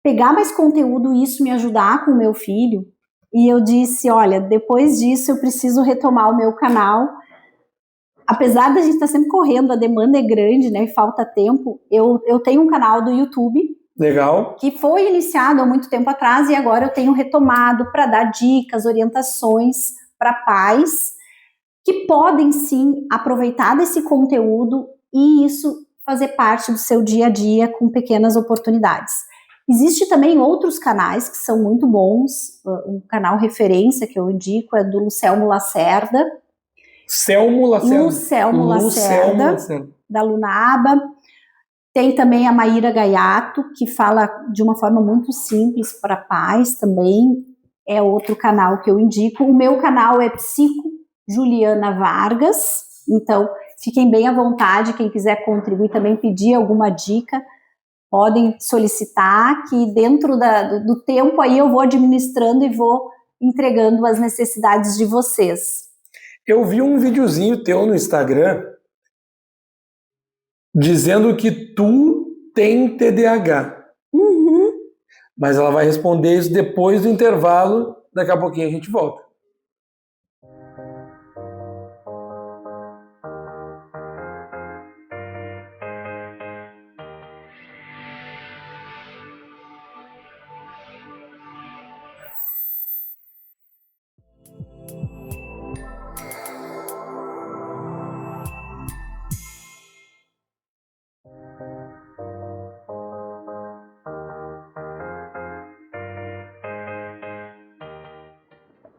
pegar mais conteúdo e isso me ajudar com o meu filho? E eu disse, olha, depois disso eu preciso retomar o meu canal. Apesar da gente estar sempre correndo, a demanda é grande, né, e falta tempo, eu tenho um canal do YouTube. Legal. Que foi iniciado há muito tempo atrás e agora eu tenho retomado para dar dicas, orientações para pais que podem sim aproveitar desse conteúdo e isso fazer parte do seu dia a dia com pequenas oportunidades. Existe também outros canais que são muito bons, um canal referência que eu indico é do Lucelmo Lacerda. Lucelmo Lacerda, da Lunaba. Tem também a Maíra Gaiato, que fala de uma forma muito simples para pais também, é outro canal que eu indico. O meu canal é Psico Juliana Vargas, então fiquem bem à vontade, quem quiser contribuir também, pedir alguma dica, podem solicitar, que dentro do tempo aí eu vou administrando e vou entregando as necessidades de vocês. Eu vi um videozinho teu no Instagram dizendo que tu tem TDAH. Uhum. Mas ela vai responder isso depois do intervalo, daqui a pouquinho a gente volta.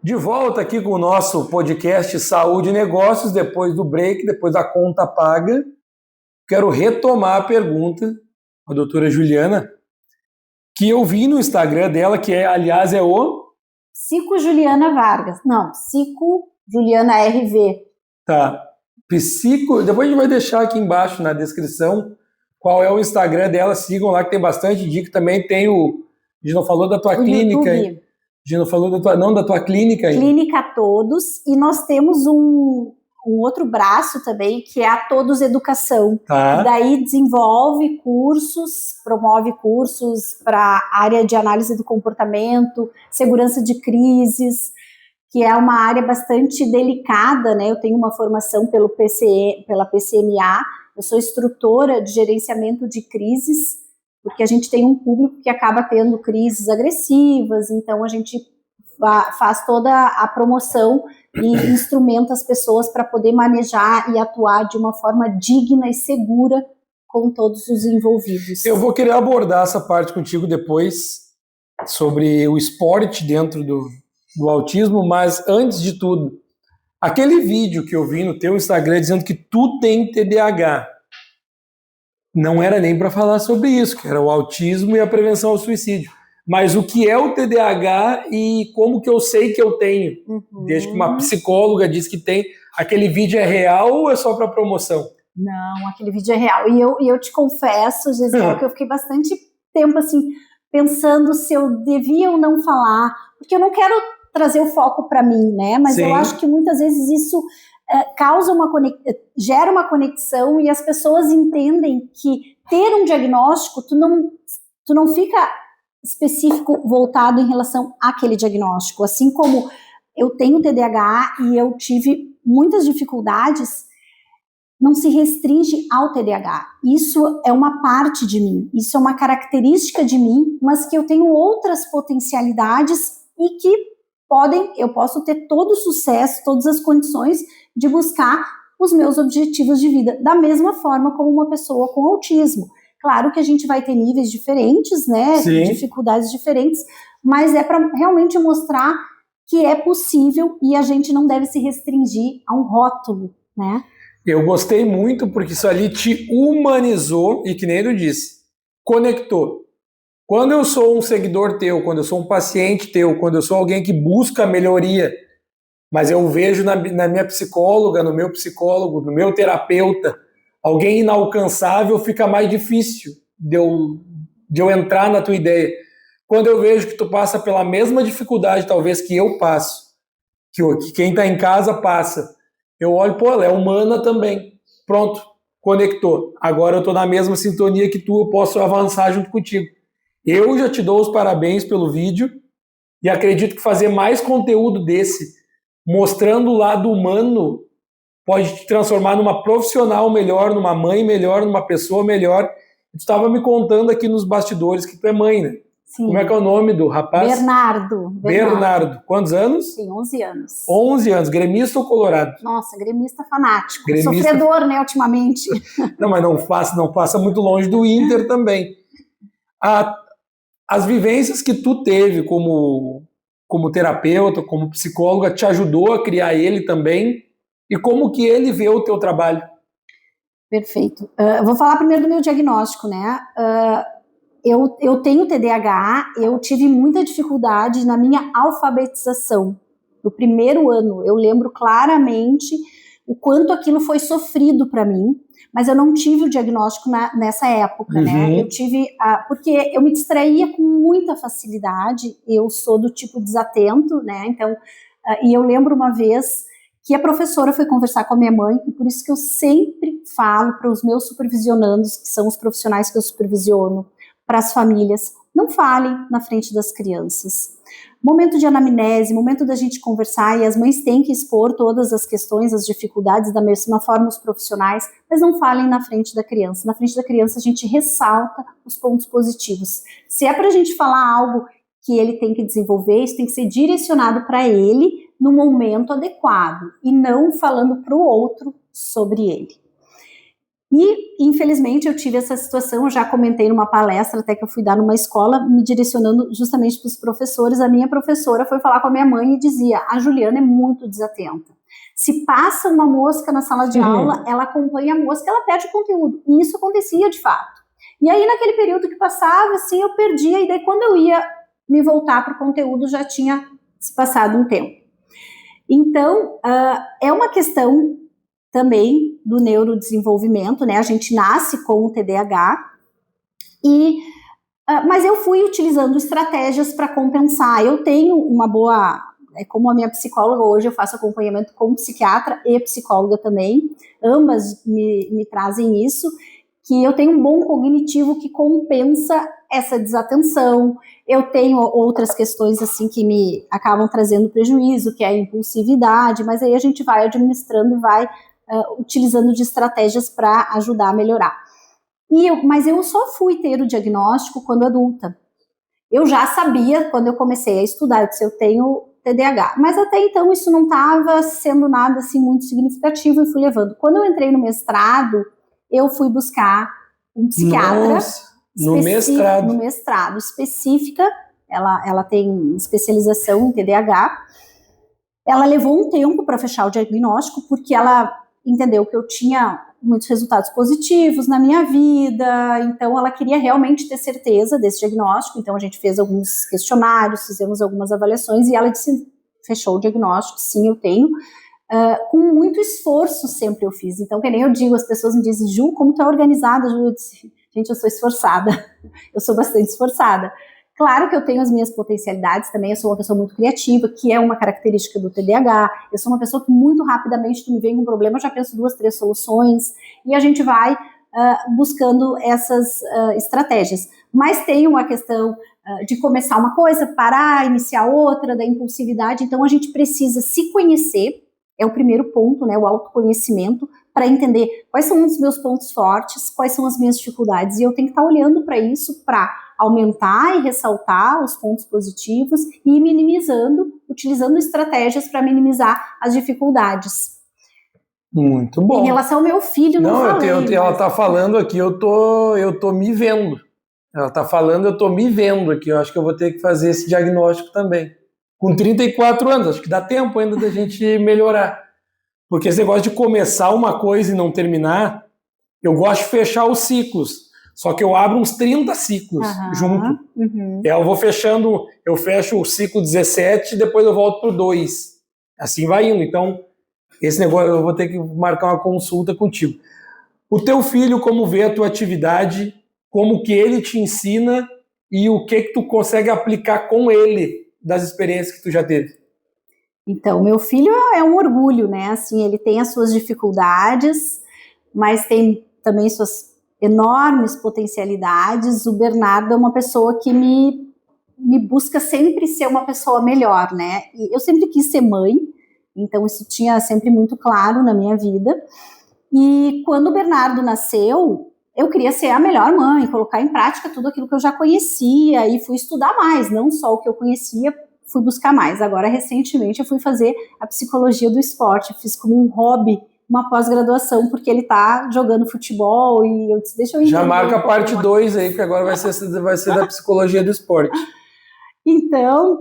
De volta aqui com o nosso podcast Saúde e Negócios, depois do break, depois da conta paga. Quero retomar a pergunta da doutora Juliana, que eu vi no Instagram dela, que aliás, é o... Psico Juliana Vargas. Não, Psico Juliana RV. Tá. Psico... Depois a gente vai deixar aqui embaixo na descrição qual é o Instagram dela. Sigam lá que tem bastante dica. Também tem o... A gente não falou da tua clínica, hein? A gente não falou da tua clínica ainda. Clínica a Todos, e nós temos um outro braço também, que é a Todos Educação. Tá. E daí desenvolve cursos, promove cursos para a área de análise do comportamento, segurança de crises, que é uma área bastante delicada, né? Eu tenho uma formação pela PCMA, eu sou instrutora de gerenciamento de crises, porque a gente tem um público que acaba tendo crises agressivas, então a gente faz toda a promoção e instrumenta as pessoas para poder manejar e atuar de uma forma digna e segura com todos os envolvidos. Eu vou querer abordar essa parte contigo depois, sobre o esporte dentro do autismo, mas antes de tudo, aquele vídeo que eu vi no teu Instagram dizendo que tu tem TDAH, não era nem para falar sobre isso, que era o autismo e a prevenção ao suicídio. Mas o que é o TDAH e como que eu sei que eu tenho? Uhum. Desde que uma psicóloga diz que tem. Aquele vídeo é real ou é só para promoção? Não, aquele vídeo é real. E eu te confesso, Gisele, que eu fiquei bastante tempo assim, pensando se eu devia ou não falar, porque eu não quero trazer o foco para mim, né? Mas Sim. Eu acho que muitas vezes isso gera uma conexão e as pessoas entendem que ter um diagnóstico, tu não fica específico voltado em relação àquele diagnóstico. Assim como eu tenho TDAH e eu tive muitas dificuldades, não se restringe ao TDAH. Isso é uma parte de mim, isso é uma característica de mim, mas que eu tenho outras potencialidades e que eu posso ter todo o sucesso, todas as condições de buscar os meus objetivos de vida, da mesma forma como uma pessoa com autismo. Claro que a gente vai ter níveis diferentes, né, Sim. dificuldades diferentes, mas é para realmente mostrar que é possível e a gente não deve se restringir a um rótulo, né? Eu gostei muito porque isso ali te humanizou e, que nem eu disse, conectou. Quando eu sou um seguidor teu, quando eu sou um paciente teu, quando eu sou alguém que busca melhoria, mas eu vejo na minha psicóloga, no meu psicólogo, no meu terapeuta, alguém inalcançável, fica mais difícil de eu entrar na tua ideia. Quando eu vejo que tu passa pela mesma dificuldade, talvez, que eu passo, que quem está em casa passa, eu olho, pô, ela é humana também. Pronto. conectou. Agora eu estou na mesma sintonia que tu, eu posso avançar junto contigo. Eu já te dou os parabéns pelo vídeo e acredito que fazer mais conteúdo desse, mostrando o lado humano, pode te transformar numa profissional melhor, numa mãe melhor, numa pessoa melhor. Tu estava me contando aqui nos bastidores que tu é mãe, né? Sim. Como é que é o nome do rapaz? Bernardo. Quantos anos? Sim, 11 anos. 11 anos. Gremista ou colorado? Nossa, gremista fanático. Gremista... Sofredor, né, ultimamente. Não, mas não passa muito longe do Inter também. As vivências que tu teve como terapeuta, como psicóloga, te ajudou a criar ele também? E como que ele vê o teu trabalho? Perfeito. Vou falar primeiro do meu diagnóstico, né? Eu tenho TDAH, eu tive muita dificuldade na minha alfabetização. No primeiro ano, eu lembro claramente o quanto aquilo foi sofrido para mim, mas eu não tive o diagnóstico nessa época, né? Eu tive, porque eu me distraía com muita facilidade, eu sou do tipo desatento, né? Então, e eu lembro uma vez que a professora foi conversar com a minha mãe, e por isso que eu sempre falo para os meus supervisionandos, que são os profissionais que eu supervisiono, para as famílias, não falem na frente das crianças. Momento de anamnese, momento da gente conversar, e as mães têm que expor todas as questões, as dificuldades, da mesma forma os profissionais, mas não falem na frente da criança. Na frente da criança a gente ressalta os pontos positivos. Se é para a gente falar algo que ele tem que desenvolver, isso tem que ser direcionado para ele no momento adequado, e não falando para o outro sobre ele. E, infelizmente, eu tive essa situação, eu já comentei numa palestra, até que eu fui dar numa escola, me direcionando justamente para os professores. A minha professora foi falar com a minha mãe e dizia: a Juliana é muito desatenta. Se passa uma mosca na sala de aula, ela acompanha a mosca, ela perde o conteúdo. E isso acontecia de fato. E aí, naquele período que passava, assim, eu perdia, e daí quando eu ia me voltar para o conteúdo, já tinha se passado um tempo. Então, é uma questão também do neurodesenvolvimento, né? A gente nasce com o TDAH, mas eu fui utilizando estratégias para compensar. Eu tenho uma boa, como a minha psicóloga hoje, eu faço acompanhamento com psiquiatra e psicóloga também, ambas me trazem isso, que eu tenho um bom cognitivo que compensa essa desatenção. Eu tenho outras questões assim que me acabam trazendo prejuízo, que é a impulsividade, mas aí a gente vai administrando e vai utilizando de estratégias para ajudar a melhorar. Mas eu só fui ter o diagnóstico quando adulta. Eu já sabia, quando eu comecei a estudar, eu disse: eu tenho TDAH. Mas até então isso não estava sendo nada assim muito significativo, e fui levando. Quando eu entrei no mestrado, eu fui buscar um psiquiatra. Nossa, no mestrado. Específica, ela tem especialização em TDAH. Ela levou um tempo para fechar o diagnóstico, porque ela entendeu que eu tinha muitos resultados positivos na minha vida, então ela queria realmente ter certeza desse diagnóstico. Então a gente fez alguns questionários, fizemos algumas avaliações, e ela disse: fechou o diagnóstico, sim, eu tenho. Com muito esforço sempre eu fiz. Então, que nem eu digo, as pessoas me dizem: Ju, como tu é organizada? Ju, eu disse: gente, eu sou esforçada, eu sou bastante esforçada. Claro que eu tenho as minhas potencialidades também, eu sou uma pessoa muito criativa, que é uma característica do TDAH, eu sou uma pessoa que muito rapidamente, tu me vem com um problema, eu já penso 2, 3 soluções, e a gente vai buscando essas estratégias. Mas tem uma questão de começar uma coisa, parar, iniciar outra, da impulsividade. Então a gente precisa se conhecer, é o primeiro ponto, né, o autoconhecimento, para entender quais são os meus pontos fortes, quais são as minhas dificuldades, e eu tenho que estar olhando para isso para aumentar e ressaltar os pontos positivos e ir minimizando, utilizando estratégias para minimizar as dificuldades. Muito bom. Em relação ao meu filho, não falei. Ela está falando aqui, eu tô me vendo. Ela está falando, eu estou me vendo aqui. Eu acho que eu vou ter que fazer esse diagnóstico também. Com 34 anos, acho que dá tempo ainda da gente melhorar. Porque esse negócio de começar uma coisa e não terminar, eu gosto de fechar os ciclos. Só que eu abro uns 30 ciclos junto. Eu vou fechando, eu fecho o ciclo 17 e depois eu volto para o 2. Assim vai indo. Então, esse negócio eu vou ter que marcar uma consulta contigo. O teu filho, como vê a tua atividade, como que ele te ensina e o que tu consegue aplicar com ele das experiências que tu já teve? Então, meu filho é um orgulho, né? Assim, ele tem as suas dificuldades, mas tem também suas enormes potencialidades, o Bernardo é uma pessoa que me busca sempre ser uma pessoa melhor, né? E eu sempre quis ser mãe, então isso tinha sempre muito claro na minha vida. E quando o Bernardo nasceu, eu queria ser a melhor mãe, colocar em prática tudo aquilo que eu já conhecia e fui estudar mais, não só o que eu conhecia, fui buscar mais. Agora, recentemente, eu fui fazer a psicologia do esporte, fiz como um hobby, uma pós-graduação, porque ele tá jogando futebol e eu disse, deixa eu entender. Já marca a parte 2 aí, que agora vai ser da psicologia do esporte. Então,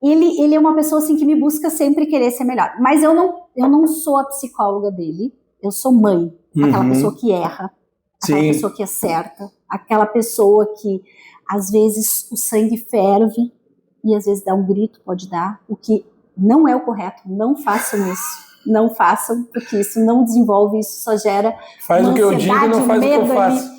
ele é uma pessoa assim que me busca sempre querer ser melhor, mas eu não sou a psicóloga dele, eu sou mãe, aquela pessoa que erra, aquela pessoa que acerta, aquela pessoa que às vezes o sangue ferve e às vezes dá um grito, pode dar, o que não é o correto, não façam isso. Não façam, porque isso não desenvolve, isso só gera faz o que eu digo e não faz o que eu faço.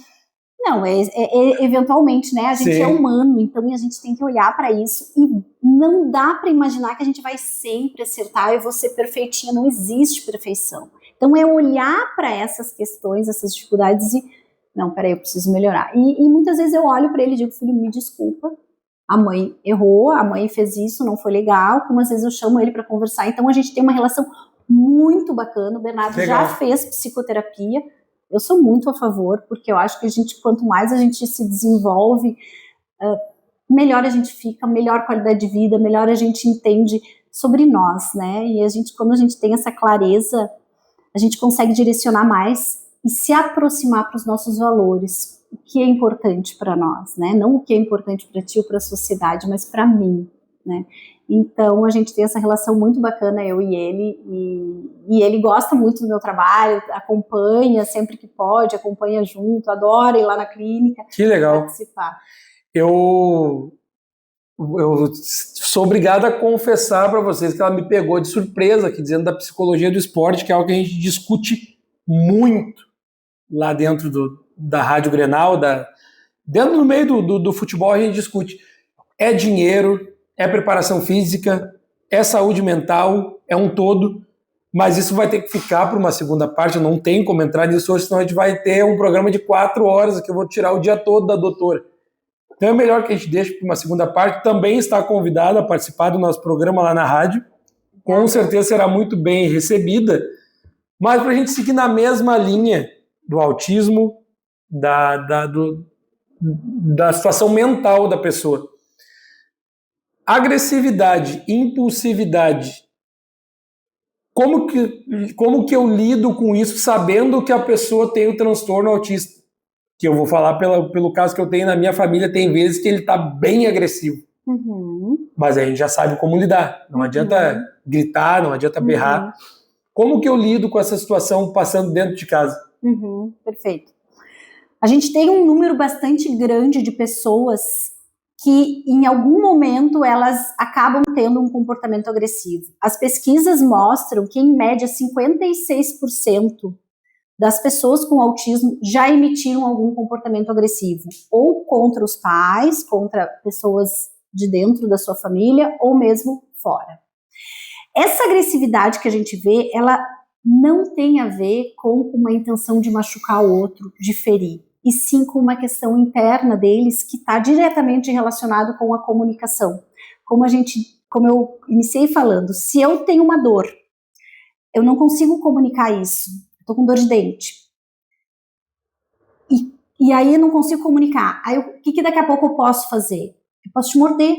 Não, eventualmente, né, a gente é humano, então a gente tem que olhar para isso e não dá para imaginar que a gente vai sempre acertar, eu vou ser perfeitinha, não existe perfeição. Então é olhar para essas questões, essas dificuldades e, não, peraí, eu preciso melhorar. E muitas vezes eu olho para ele e digo, filho, me desculpa, a mãe errou, a mãe fez isso, não foi legal, algumas vezes eu chamo ele para conversar, então a gente tem uma relação muito bacana, o Bernardo já fez psicoterapia, eu sou muito a favor, porque eu acho que quanto mais a gente se desenvolve, melhor a gente fica, melhor qualidade de vida, melhor a gente entende sobre nós, né, e quando a gente tem essa clareza, a gente consegue direcionar mais e se aproximar para os nossos valores, o que é importante para nós, né, não o que é importante para ti ou para a sociedade, mas para mim, né. Então, a gente tem essa relação muito bacana, eu e ele, e ele gosta muito do meu trabalho, acompanha sempre que pode, acompanha junto, adora ir lá na clínica. Que legal. Participar. Eu sou obrigado a confessar para vocês que ela me pegou de surpresa aqui, dizendo da psicologia do esporte, que é algo que a gente discute muito lá dentro da Rádio Grenal, dentro do meio do futebol a gente discute. É dinheiro, é preparação física, é saúde mental, é um todo, mas isso vai ter que ficar para uma segunda parte, eu não tenho como entrar nisso hoje, senão a gente vai ter um programa de 4 horas, que eu vou tirar o dia todo da doutora. Então é melhor que a gente deixe para uma segunda parte, também está convidada a participar do nosso programa lá na rádio, com certeza será muito bem recebida, mas para a gente seguir na mesma linha do autismo, da situação mental da pessoa. Agressividade, impulsividade. Como que eu lido com isso sabendo que a pessoa tem o transtorno autista? Que eu vou falar pelo caso que eu tenho na minha família, tem vezes que ele está bem agressivo. Mas a gente já sabe como lidar. Não adianta gritar, não adianta berrar. Como que eu lido com essa situação passando dentro de casa? Perfeito. A gente tem um número bastante grande de pessoas que em algum momento elas acabam tendo um comportamento agressivo. As pesquisas mostram que em média 56% das pessoas com autismo já emitiram algum comportamento agressivo, ou contra os pais, contra pessoas de dentro da sua família, ou mesmo fora. Essa agressividade que a gente vê, ela não tem a ver com uma intenção de machucar o outro, de ferir, e sim com uma questão interna deles que está diretamente relacionado com a comunicação. Como eu iniciei falando, se eu tenho uma dor, eu não consigo comunicar isso, estou com dor de dente, e aí eu não consigo comunicar, aí o que daqui a pouco eu posso fazer? Eu posso te morder,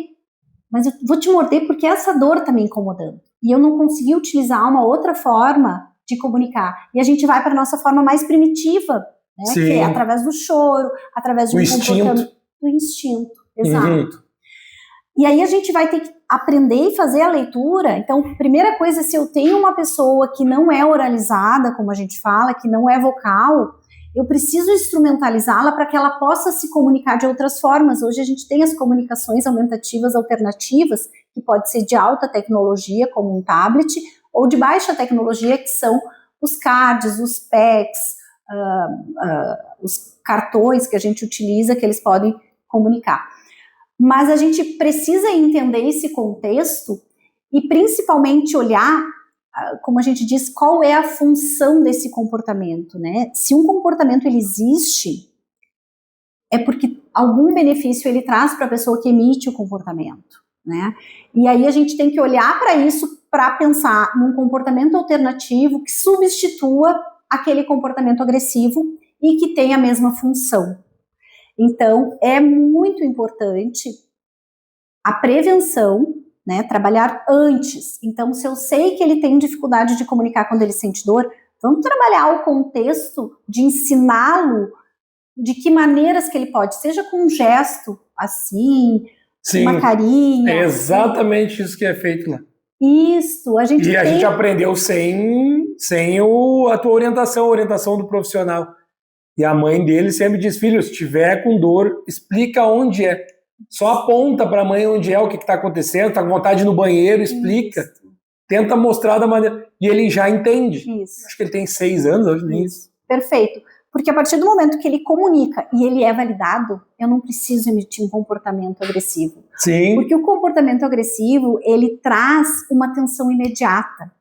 mas eu vou te morder porque essa dor está me incomodando, e eu não consegui utilizar uma outra forma de comunicar, e a gente vai para a nossa forma mais primitiva, né, que é através do choro, através de um comportamento do instinto, exato. E aí a gente vai ter que aprender e fazer a leitura. Então, primeira coisa, se eu tenho uma pessoa que não é oralizada, como a gente fala, que não é vocal, eu preciso instrumentalizá-la para que ela possa se comunicar de outras formas. Hoje a gente tem as comunicações aumentativas alternativas, que pode ser de alta tecnologia, como um tablet, ou de baixa tecnologia, que são os cards, os PECs, os cartões que a gente utiliza, que eles podem comunicar. Mas a gente precisa entender esse contexto e principalmente olhar como a gente diz, qual é a função desse comportamento, né? Se um comportamento ele existe, é porque algum benefício ele traz para a pessoa que emite o comportamento, né? E aí a gente tem que olhar para isso para pensar num comportamento alternativo que substitua aquele comportamento agressivo e que tem a mesma função. Então, é muito importante a prevenção, né, trabalhar antes. Então, se eu sei que ele tem dificuldade de comunicar quando ele sente dor, vamos trabalhar o contexto de ensiná-lo de que maneiras que ele pode, seja com um gesto assim, Sim, uma carinha. É exatamente isso que é feito lá. Isso, a gente a gente aprendeu sem a tua orientação, a orientação do profissional. E a mãe dele sempre diz, filho, se tiver com dor, explica onde é. Só aponta para a mãe onde é, o que está acontecendo, está com vontade de ir no banheiro, explica. Isso. Tenta mostrar da maneira... E ele já entende. Isso. Acho que ele tem 6 anos hoje nisso. Perfeito. Porque a partir do momento que ele comunica e ele é validado, eu não preciso emitir um comportamento agressivo. Sim. Porque o comportamento agressivo, ele traz uma tensão imediata.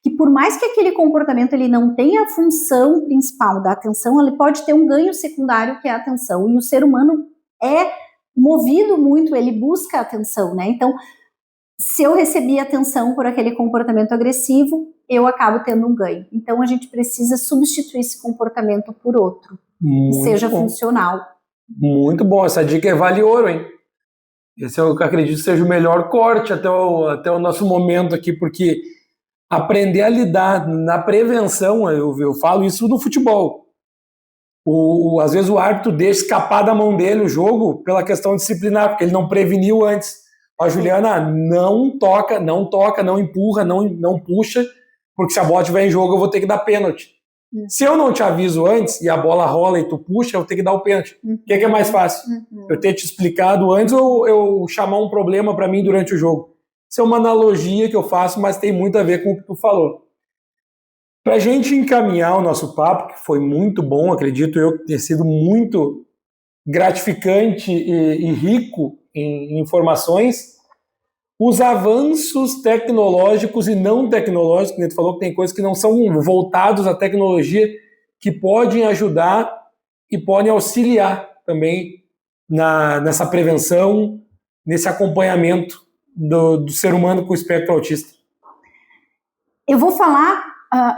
Que por mais que aquele comportamento ele não tenha a função principal da atenção, ele pode ter um ganho secundário que é a atenção. E o ser humano é movido muito, ele busca a atenção, né? Então, se eu recebi atenção por aquele comportamento agressivo, eu acabo tendo um ganho. Então, a gente precisa substituir esse comportamento por outro, que seja funcional. Muito bom, essa dica vale ouro, hein? Esse eu acredito que seja o melhor corte até o nosso momento aqui, porque aprender a lidar na prevenção, eu falo isso no futebol. Às vezes o árbitro deixa escapar da mão dele o jogo pela questão disciplinar, porque ele não preveniu antes. A Juliana, não toca, não empurra, não puxa, porque se a bola estiver em jogo eu vou ter que dar pênalti. Se eu não te aviso antes e a bola rola e tu puxa, eu vou ter que dar o pênalti. O que é mais fácil? Eu ter te explicado antes ou eu chamar um problema para mim durante o jogo? Isso é uma analogia que eu faço, mas tem muito a ver com o que tu falou. Para a gente encaminhar o nosso papo, que foi muito bom, acredito eu que tenha sido muito gratificante e rico em informações, os avanços tecnológicos e não tecnológicos, que tu falou que tem coisas que não são voltados à tecnologia, que podem ajudar e podem auxiliar também nessa prevenção, nesse acompanhamento do ser humano com o espectro autista. Eu vou falar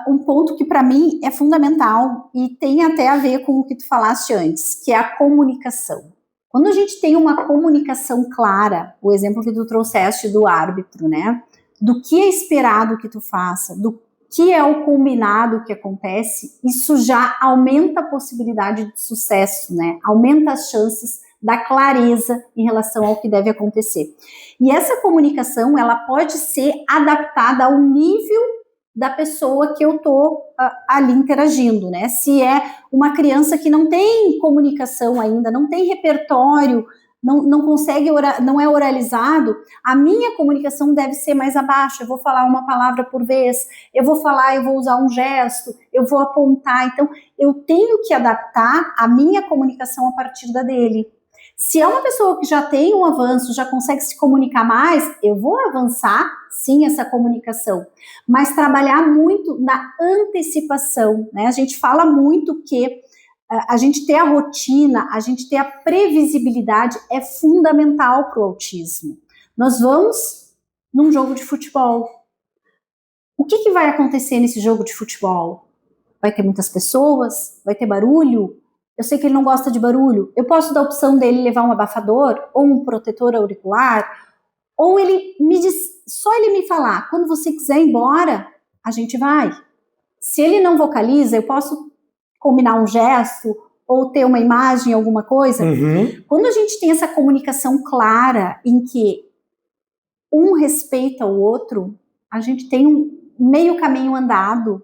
um ponto que para mim é fundamental e tem até a ver com o que tu falaste antes, que é a comunicação. Quando a gente tem uma comunicação clara, o exemplo que tu trouxeste do árbitro, né? Do que é esperado que tu faça, do que é o combinado que acontece, isso já aumenta a possibilidade de sucesso, né? Aumenta as chances da clareza em relação ao que deve acontecer. E essa comunicação, ela pode ser adaptada ao nível da pessoa que eu tô ali interagindo, né? Se é uma criança que não tem comunicação ainda, não tem repertório, não consegue, não é oralizado, a minha comunicação deve ser mais abaixo. Eu vou falar uma palavra por vez, eu vou usar um gesto, eu vou apontar. Então, eu tenho que adaptar a minha comunicação a partir da dele. Se é uma pessoa que já tem um avanço, já consegue se comunicar mais, eu vou avançar, sim, essa comunicação, mas trabalhar muito na antecipação, né? A gente fala muito que a gente ter a rotina, a gente ter a previsibilidade é fundamental para o autismo. Nós vamos num jogo de futebol. O que vai acontecer nesse jogo de futebol? Vai ter muitas pessoas? Vai ter barulho? Eu sei que ele não gosta de barulho. Eu posso dar a opção dele levar um abafador ou um protetor auricular? Ou ele me diz, só ele me falar, quando você quiser ir embora, a gente vai. Se ele não vocaliza, eu posso combinar um gesto ou ter uma imagem, alguma coisa. Quando a gente tem essa comunicação clara em que um respeita o outro, a gente tem um meio caminho andado,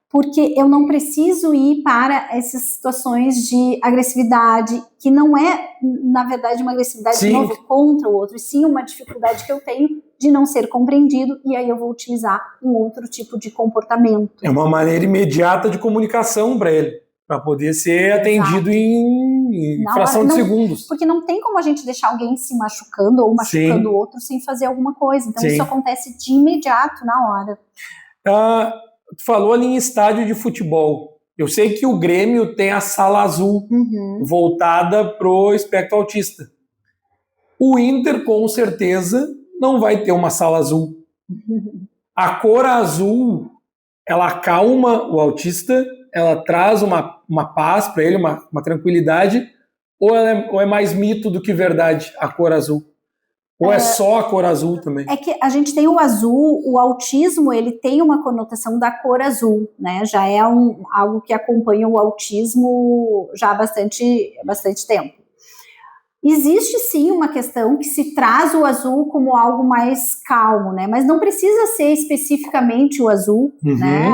porque eu não preciso ir para essas situações de agressividade, que não é, na verdade, uma agressividade de novo contra o outro, e sim uma dificuldade que eu tenho de não ser compreendido, e aí eu vou utilizar um outro tipo de comportamento. É uma maneira imediata de comunicação para ele, para poder ser atendido em fração de segundos. Porque não tem como a gente deixar alguém se machucando ou machucando o outro sem fazer alguma coisa, então isso acontece de imediato, na hora. Tu falou ali em estádio de futebol. Eu sei que o Grêmio tem a sala azul voltada pro espectro autista. O Inter, com certeza, não vai ter uma sala azul. A cor azul, ela acalma o autista, ela traz uma paz para ele, uma tranquilidade, ou é mais mito do que verdade a cor azul? Ou é só a cor azul também? É que a gente tem o azul, o autismo, ele tem uma conotação da cor azul, né? Já é algo que acompanha o autismo já há bastante tempo. Existe sim uma questão que se traz o azul como algo mais calmo, né? Mas não precisa ser especificamente o azul, né?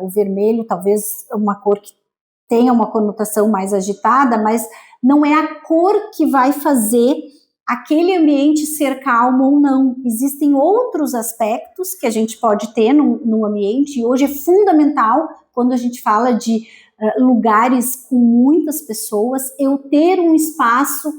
O vermelho, talvez uma cor que tenha uma conotação mais agitada, mas não é a cor que vai fazer aquele ambiente ser calmo ou não. Existem outros aspectos que a gente pode ter num ambiente, e hoje é fundamental, quando a gente fala de lugares com muitas pessoas, eu ter um espaço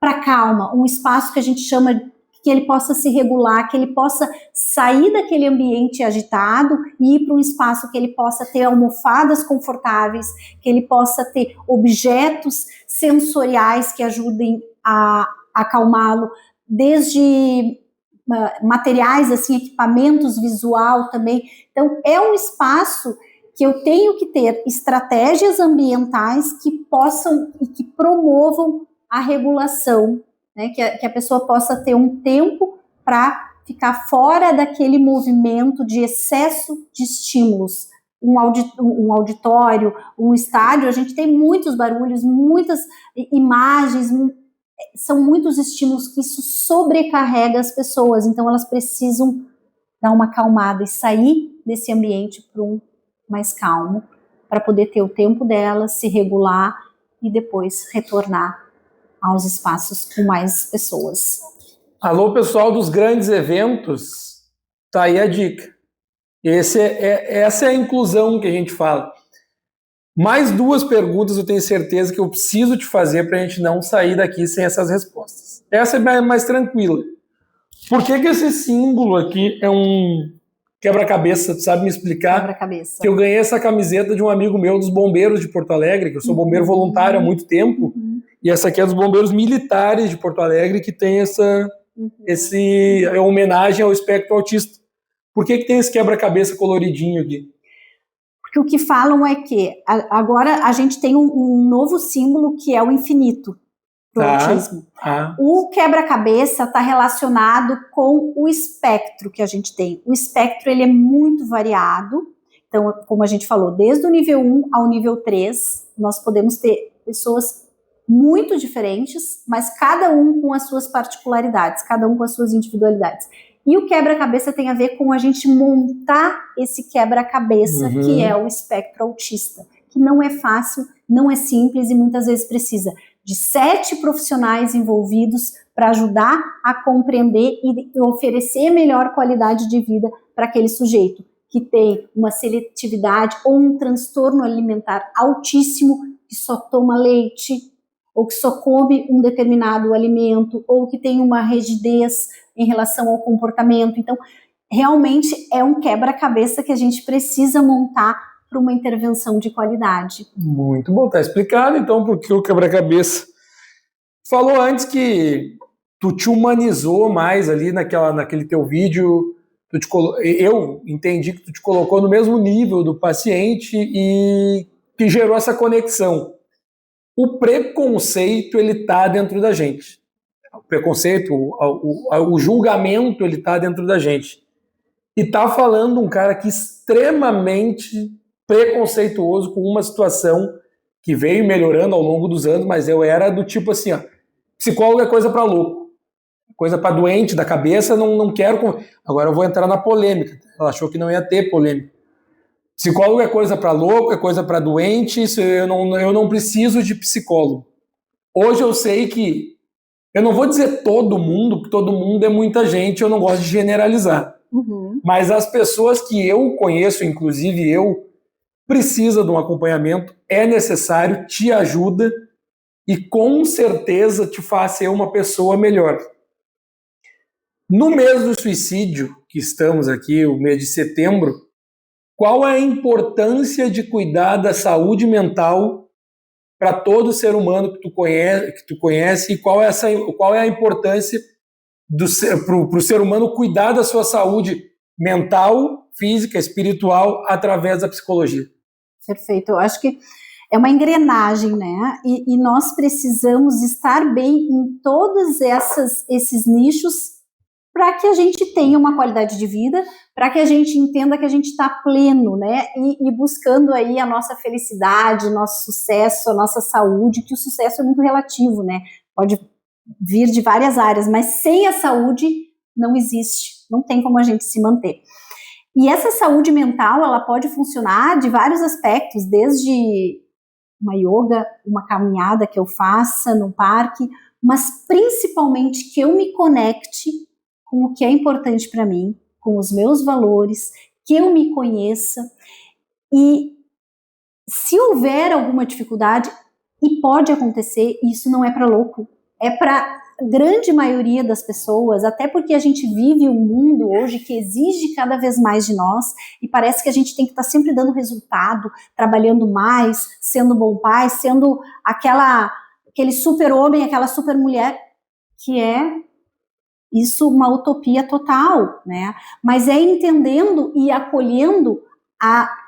para calma, um espaço que a gente chama que ele possa se regular, que ele possa sair daquele ambiente agitado e ir para um espaço que ele possa ter almofadas confortáveis, que ele possa ter objetos sensoriais que ajudem a acalmá-lo, desde materiais, assim, equipamentos visual também. Então, é um espaço que eu tenho que ter estratégias ambientais que possam e que promovam a regulação, né, que a pessoa possa ter um tempo para ficar fora daquele movimento de excesso de estímulos. Um auditório, um estádio, a gente tem muitos barulhos, muitas imagens, são muitos estímulos que isso sobrecarrega as pessoas, então elas precisam dar uma acalmada e sair desse ambiente para um mais calmo, para poder ter o tempo delas, se regular e depois retornar aos espaços com mais pessoas. Alô, pessoal dos grandes eventos, tá aí a dica. Essa é a inclusão que a gente fala. Mais 2 perguntas eu tenho certeza que eu preciso te fazer para a gente não sair daqui sem essas respostas. Essa é mais tranquila. Por que esse símbolo aqui é um quebra-cabeça? Tu sabe me explicar? Quebra-cabeça. Que eu ganhei essa camiseta de um amigo meu dos bombeiros de Porto Alegre, que eu sou bombeiro voluntário há muito tempo, e essa aqui é dos bombeiros militares de Porto Alegre, que tem essa homenagem ao espectro autista. Por que tem esse quebra-cabeça coloridinho aqui? Porque o que falam é que agora a gente tem um novo símbolo que é o infinito do autismo. O quebra-cabeça está relacionado com o espectro que a gente tem. O espectro ele é muito variado. Então, como a gente falou, desde o nível 1 ao nível 3, nós podemos ter pessoas muito diferentes, mas cada um com as suas particularidades, cada um com as suas individualidades. E o quebra-cabeça tem a ver com a gente montar esse quebra-cabeça, que é o espectro autista, que não é fácil, não é simples e muitas vezes precisa de 7 profissionais envolvidos para ajudar a compreender e oferecer melhor qualidade de vida para aquele sujeito que tem uma seletividade ou um transtorno alimentar altíssimo, que só toma leite, ou que só come um determinado alimento, ou que tem uma rigidez em relação ao comportamento. Então, realmente é um quebra-cabeça que a gente precisa montar para uma intervenção de qualidade. Muito bom, tá explicado então porque o quebra-cabeça. Falou antes que tu te humanizou mais ali naquele teu vídeo, eu entendi que tu te colocou no mesmo nível do paciente e que gerou essa conexão. O preconceito, ele tá dentro da gente. O preconceito, o julgamento, ele tá dentro da gente. E tá falando um cara que extremamente preconceituoso com uma situação que veio melhorando ao longo dos anos, mas eu era do tipo assim, ó, psicólogo é coisa para louco, coisa para doente da cabeça, não quero... Agora eu vou entrar na polêmica. Ela achou que não ia ter polêmica. Psicólogo é coisa para louco, é coisa para doente, isso eu não preciso de psicólogo. Hoje eu sei que, eu não vou dizer todo mundo, porque todo mundo é muita gente, eu não gosto de generalizar. Mas as pessoas que eu conheço, inclusive eu, precisa de um acompanhamento, é necessário, te ajuda e com certeza te faz ser uma pessoa melhor. No mês do suicídio, que estamos aqui, o mês de setembro, qual é a importância de cuidar da saúde mental para todo ser humano que tu conhece, e qual é a importância para o ser humano cuidar da sua saúde mental, física, espiritual, através da psicologia? Perfeito, eu acho que é uma engrenagem, né? E nós precisamos estar bem em todos esses nichos para que a gente tenha uma qualidade de vida, para que a gente entenda que a gente está pleno, né? E buscando aí a nossa felicidade, nosso sucesso, a nossa saúde, que o sucesso é muito relativo, né? Pode vir de várias áreas, mas sem a saúde não existe, não tem como a gente se manter. E essa saúde mental, ela pode funcionar de vários aspectos, desde uma yoga, uma caminhada que eu faça no parque, mas principalmente que eu me conecte com o que é importante para mim, com os meus valores, que eu me conheça. E se houver alguma dificuldade, e pode acontecer, isso não é para louco, é para grande maioria das pessoas, até porque a gente vive um mundo hoje que exige cada vez mais de nós, e parece que a gente tem que estar sempre dando resultado, trabalhando mais, sendo bom pai, sendo aquele super homem, aquela super mulher, que é isso uma utopia total, né? Mas é entendendo e acolhendo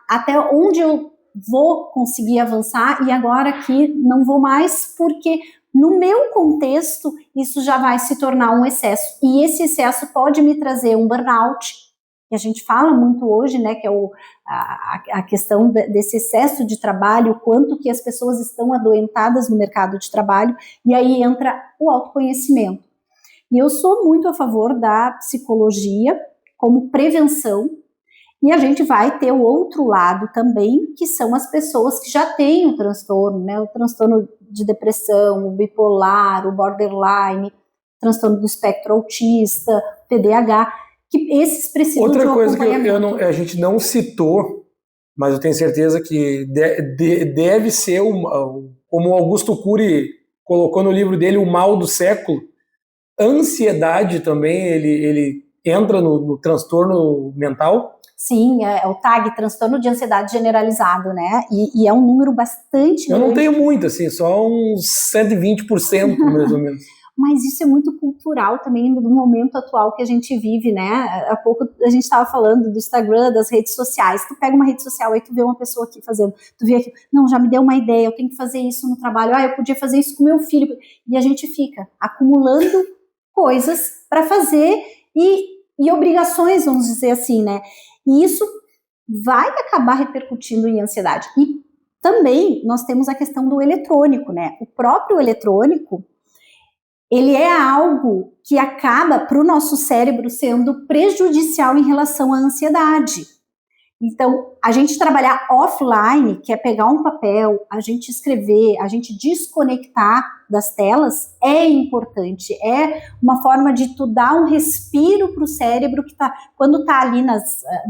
até onde eu vou conseguir avançar, e agora aqui não vou mais, porque no meu contexto isso já vai se tornar um excesso, e esse excesso pode me trazer um burnout, que a gente fala muito hoje, né, que é a questão desse excesso de trabalho, o quanto que as pessoas estão adoentadas no mercado de trabalho, e aí entra o autoconhecimento. E eu sou muito a favor da psicologia como prevenção, e a gente vai ter o outro lado também, que são as pessoas que já têm o transtorno, né? O transtorno de depressão, o bipolar, o borderline, transtorno do espectro autista, o TDAH, que esses precisam de um acompanhamento. Outra coisa que a gente não citou, mas eu tenho certeza que deve ser, como Augusto Cury colocou no livro dele, o mal do século. Ansiedade também, ele entra no transtorno mental? Sim, é o TAG, transtorno de ansiedade generalizado, né? E é um número bastante grande. Eu não tenho muito, assim, só uns 120%, mais ou menos. Mas isso é muito cultural também no momento atual que a gente vive, né? Há pouco a gente estava falando do Instagram, das redes sociais. Tu pega uma rede social, aí tu vê uma pessoa aqui fazendo, tu vê aqui, não, já me deu uma ideia, eu tenho que fazer isso no trabalho, eu podia fazer isso com meu filho. E a gente fica acumulando coisas para fazer e obrigações, vamos dizer assim, né? E isso vai acabar repercutindo em ansiedade. E também nós temos a questão do eletrônico, né? O próprio eletrônico, ele é algo que acaba para o nosso cérebro sendo prejudicial em relação à ansiedade. Então, a gente trabalhar offline, que é pegar um papel, a gente escrever, a gente desconectar das telas, é importante. É uma forma de tu dar um respiro para o cérebro, que tá, quando está ali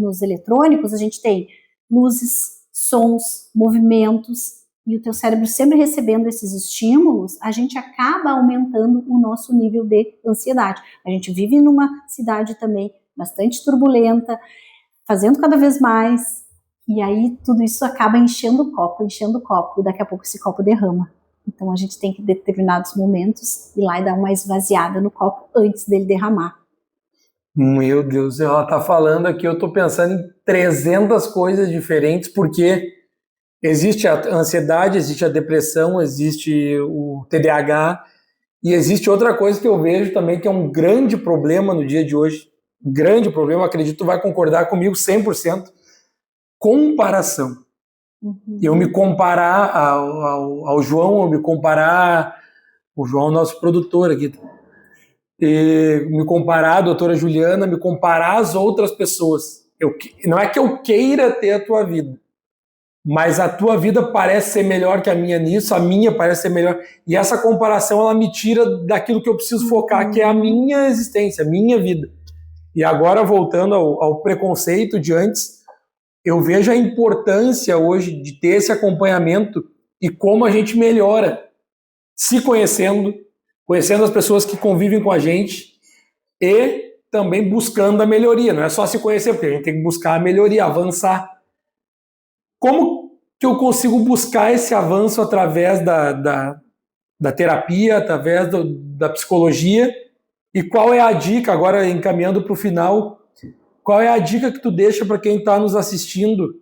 nos eletrônicos, a gente tem luzes, sons, movimentos, e o teu cérebro sempre recebendo esses estímulos, a gente acaba aumentando o nosso nível de ansiedade. A gente vive numa cidade também bastante turbulenta, fazendo cada vez mais, e aí tudo isso acaba enchendo o copo, e daqui a pouco esse copo derrama. Então a gente tem que, em determinados momentos, ir lá e dar uma esvaziada no copo antes dele derramar. Meu Deus, ela tá falando aqui, eu tô pensando em 300 coisas diferentes, porque existe a ansiedade, existe a depressão, existe o TDAH, e existe outra coisa que eu vejo também, que é um grande problema no dia de hoje, grande problema, acredito que tu vai concordar comigo 100%, comparação. Uhum. Eu me comparar ao João, eu me comparar, o João é o nosso produtor aqui, e me comparar a doutora Juliana, me comparar às outras pessoas. Não é que eu queira ter a tua vida, mas a tua vida parece ser melhor que a minha nisso, a minha parece ser melhor, e essa comparação ela me tira daquilo que eu preciso focar, que é a minha existência, a minha vida. E agora, voltando ao preconceito de antes, eu vejo a importância hoje de ter esse acompanhamento e como a gente melhora se conhecendo as pessoas que convivem com a gente e também buscando a melhoria, não é só se conhecer, porque a gente tem que buscar a melhoria, avançar. Como que eu consigo buscar esse avanço através da terapia, através da psicologia? E qual é a dica, agora encaminhando para o final, qual é a dica que tu deixa para quem está nos assistindo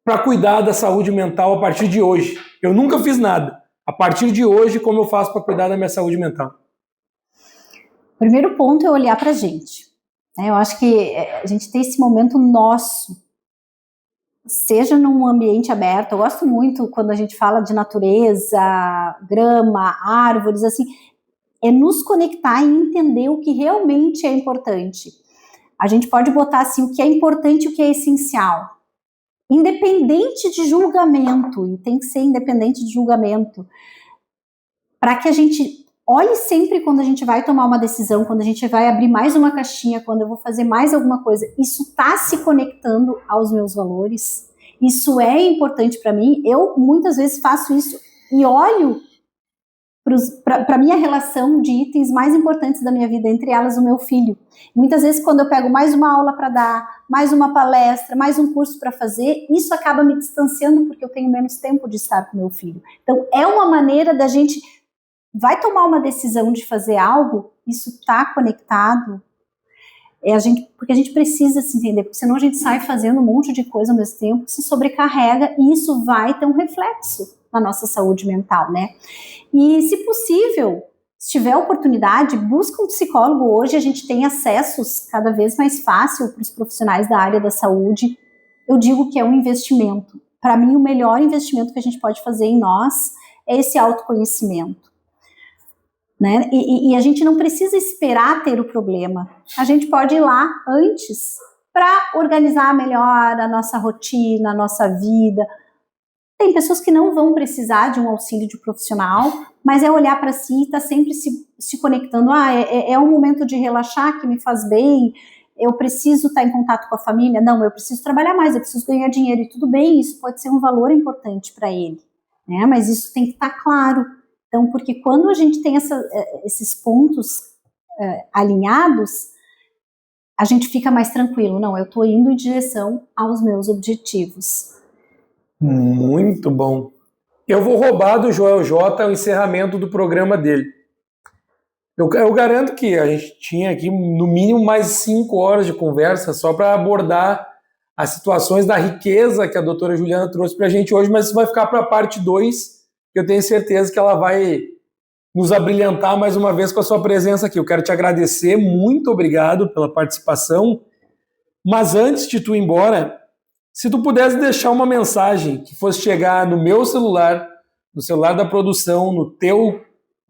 para cuidar da saúde mental a partir de hoje? Eu nunca fiz nada. A partir de hoje, como eu faço para cuidar da minha saúde mental? O primeiro ponto é olhar para a gente. Eu acho que a gente tem esse momento nosso, seja num ambiente aberto. Eu gosto muito quando a gente fala de natureza, grama, árvores, assim, é nos conectar e entender o que realmente é importante. A gente pode botar assim o que é importante e o que é essencial, independente de julgamento, e tem que ser independente de julgamento, para que a gente olhe sempre quando a gente vai tomar uma decisão, quando a gente vai abrir mais uma caixinha, quando eu vou fazer mais alguma coisa, isso está se conectando aos meus valores? Isso é importante para mim? Eu muitas vezes faço isso e olho para a minha relação de itens mais importantes da minha vida, entre elas o meu filho. Muitas vezes quando eu pego mais uma aula para dar, mais uma palestra, mais um curso para fazer, isso acaba me distanciando porque eu tenho menos tempo de estar com meu filho. Então é uma maneira da gente, vai tomar uma decisão de fazer algo, isso está conectado, porque a gente precisa se entender, porque senão a gente sai fazendo um monte de coisa ao mesmo tempo, se sobrecarrega e isso vai ter um reflexo na nossa saúde mental, né? E se possível, se tiver oportunidade, busca um psicólogo. Hoje a gente tem acessos cada vez mais fácil para os profissionais da área da saúde. Eu digo que é um investimento. Para mim, o melhor investimento que a gente pode fazer em nós é esse autoconhecimento. Né? E a gente não precisa esperar ter o problema. A gente pode ir lá antes para organizar melhor a nossa rotina, a nossa vida. Tem pessoas que não vão precisar de um auxílio de profissional, mas é olhar para si e estar sempre se conectando. É um momento de relaxar que me faz bem, eu preciso estar em contato com a família. Não, eu preciso trabalhar mais, eu preciso ganhar dinheiro. E tudo bem, isso pode ser um valor importante para ele, né? Mas isso tem que estar claro. Então, porque quando a gente tem esses pontos alinhados, a gente fica mais tranquilo. Não, eu estou indo em direção aos meus objetivos. Muito bom. Eu vou roubar do Joel J o encerramento do programa dele. Eu garanto que a gente tinha aqui no mínimo mais 5 horas de conversa só para abordar as situações da riqueza que a doutora Juliana trouxe para a gente hoje, mas isso vai ficar para a parte 2, que eu tenho certeza que ela vai nos abrilhantar mais uma vez com a sua presença aqui. Eu quero te agradecer, muito obrigado pela participação, mas antes de tu ir embora, se tu pudesse deixar uma mensagem que fosse chegar no meu celular, no celular da produção, no teu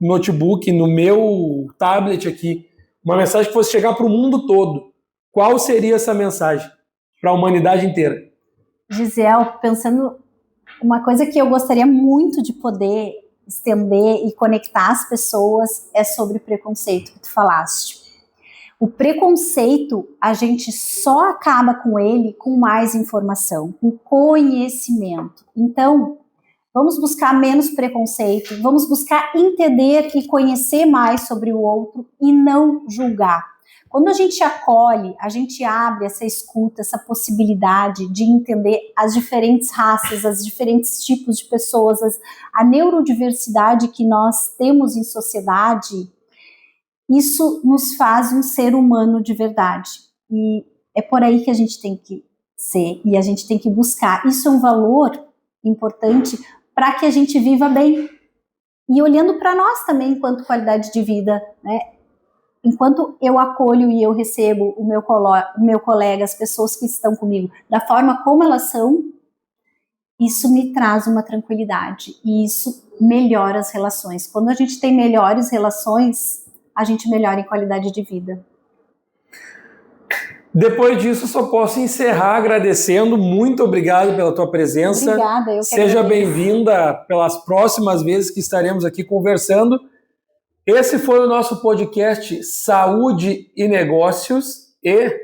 notebook, no meu tablet aqui, uma mensagem que fosse chegar para o mundo todo, qual seria essa mensagem para a humanidade inteira? Gisele, pensando, uma coisa que eu gostaria muito de poder estender e conectar as pessoas é sobre o preconceito que tu falaste. O preconceito, a gente só acaba com ele com mais informação, com conhecimento. Então, vamos buscar menos preconceito, vamos buscar entender e conhecer mais sobre o outro e não julgar. Quando a gente acolhe, a gente abre essa escuta, essa possibilidade de entender as diferentes raças, os diferentes tipos de pessoas, a neurodiversidade que nós temos em sociedade, isso nos faz um ser humano de verdade. E é por aí que a gente tem que ser e a gente tem que buscar. Isso é um valor importante para que a gente viva bem. E olhando para nós também enquanto qualidade de vida, né? Enquanto eu acolho e eu recebo o meu colega, as pessoas que estão comigo, da forma como elas são, isso me traz uma tranquilidade e isso melhora as relações. Quando a gente tem melhores relações, a gente melhora em qualidade de vida. Depois disso, só posso encerrar agradecendo. Muito obrigado pela tua presença. Obrigada, eu que Seja agradeço. bem-vinda pelas próximas vezes que estaremos aqui conversando. Esse foi o nosso podcast Saúde e Negócios. E,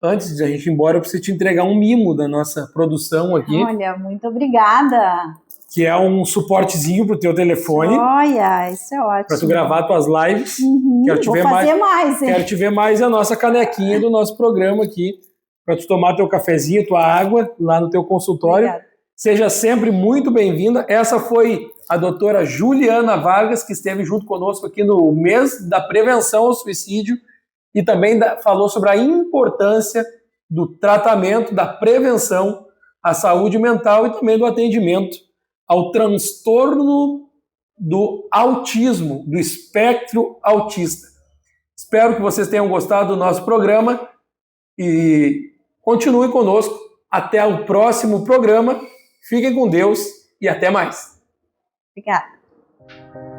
antes de a gente ir embora, eu preciso te entregar um mimo da nossa produção aqui. Olha, muito obrigada. que é um suportezinho pro teu telefone. Olha, isso é ótimo. Para tu gravar tuas lives. Quero te ver mais, hein? Quero te ver mais a nossa canequinha do nosso programa aqui, para tu tomar teu cafezinho, tua água lá no teu consultório. Obrigada. Seja sempre muito bem-vinda. Essa foi a doutora Juliana Vargas, que esteve junto conosco aqui no mês da prevenção ao suicídio e também falou sobre a importância do tratamento, da prevenção à saúde mental e também do atendimento ao transtorno do autismo, do espectro autista. Espero que vocês tenham gostado do nosso programa e continuem conosco. Até o próximo programa. Fiquem com Deus e até mais. Obrigada.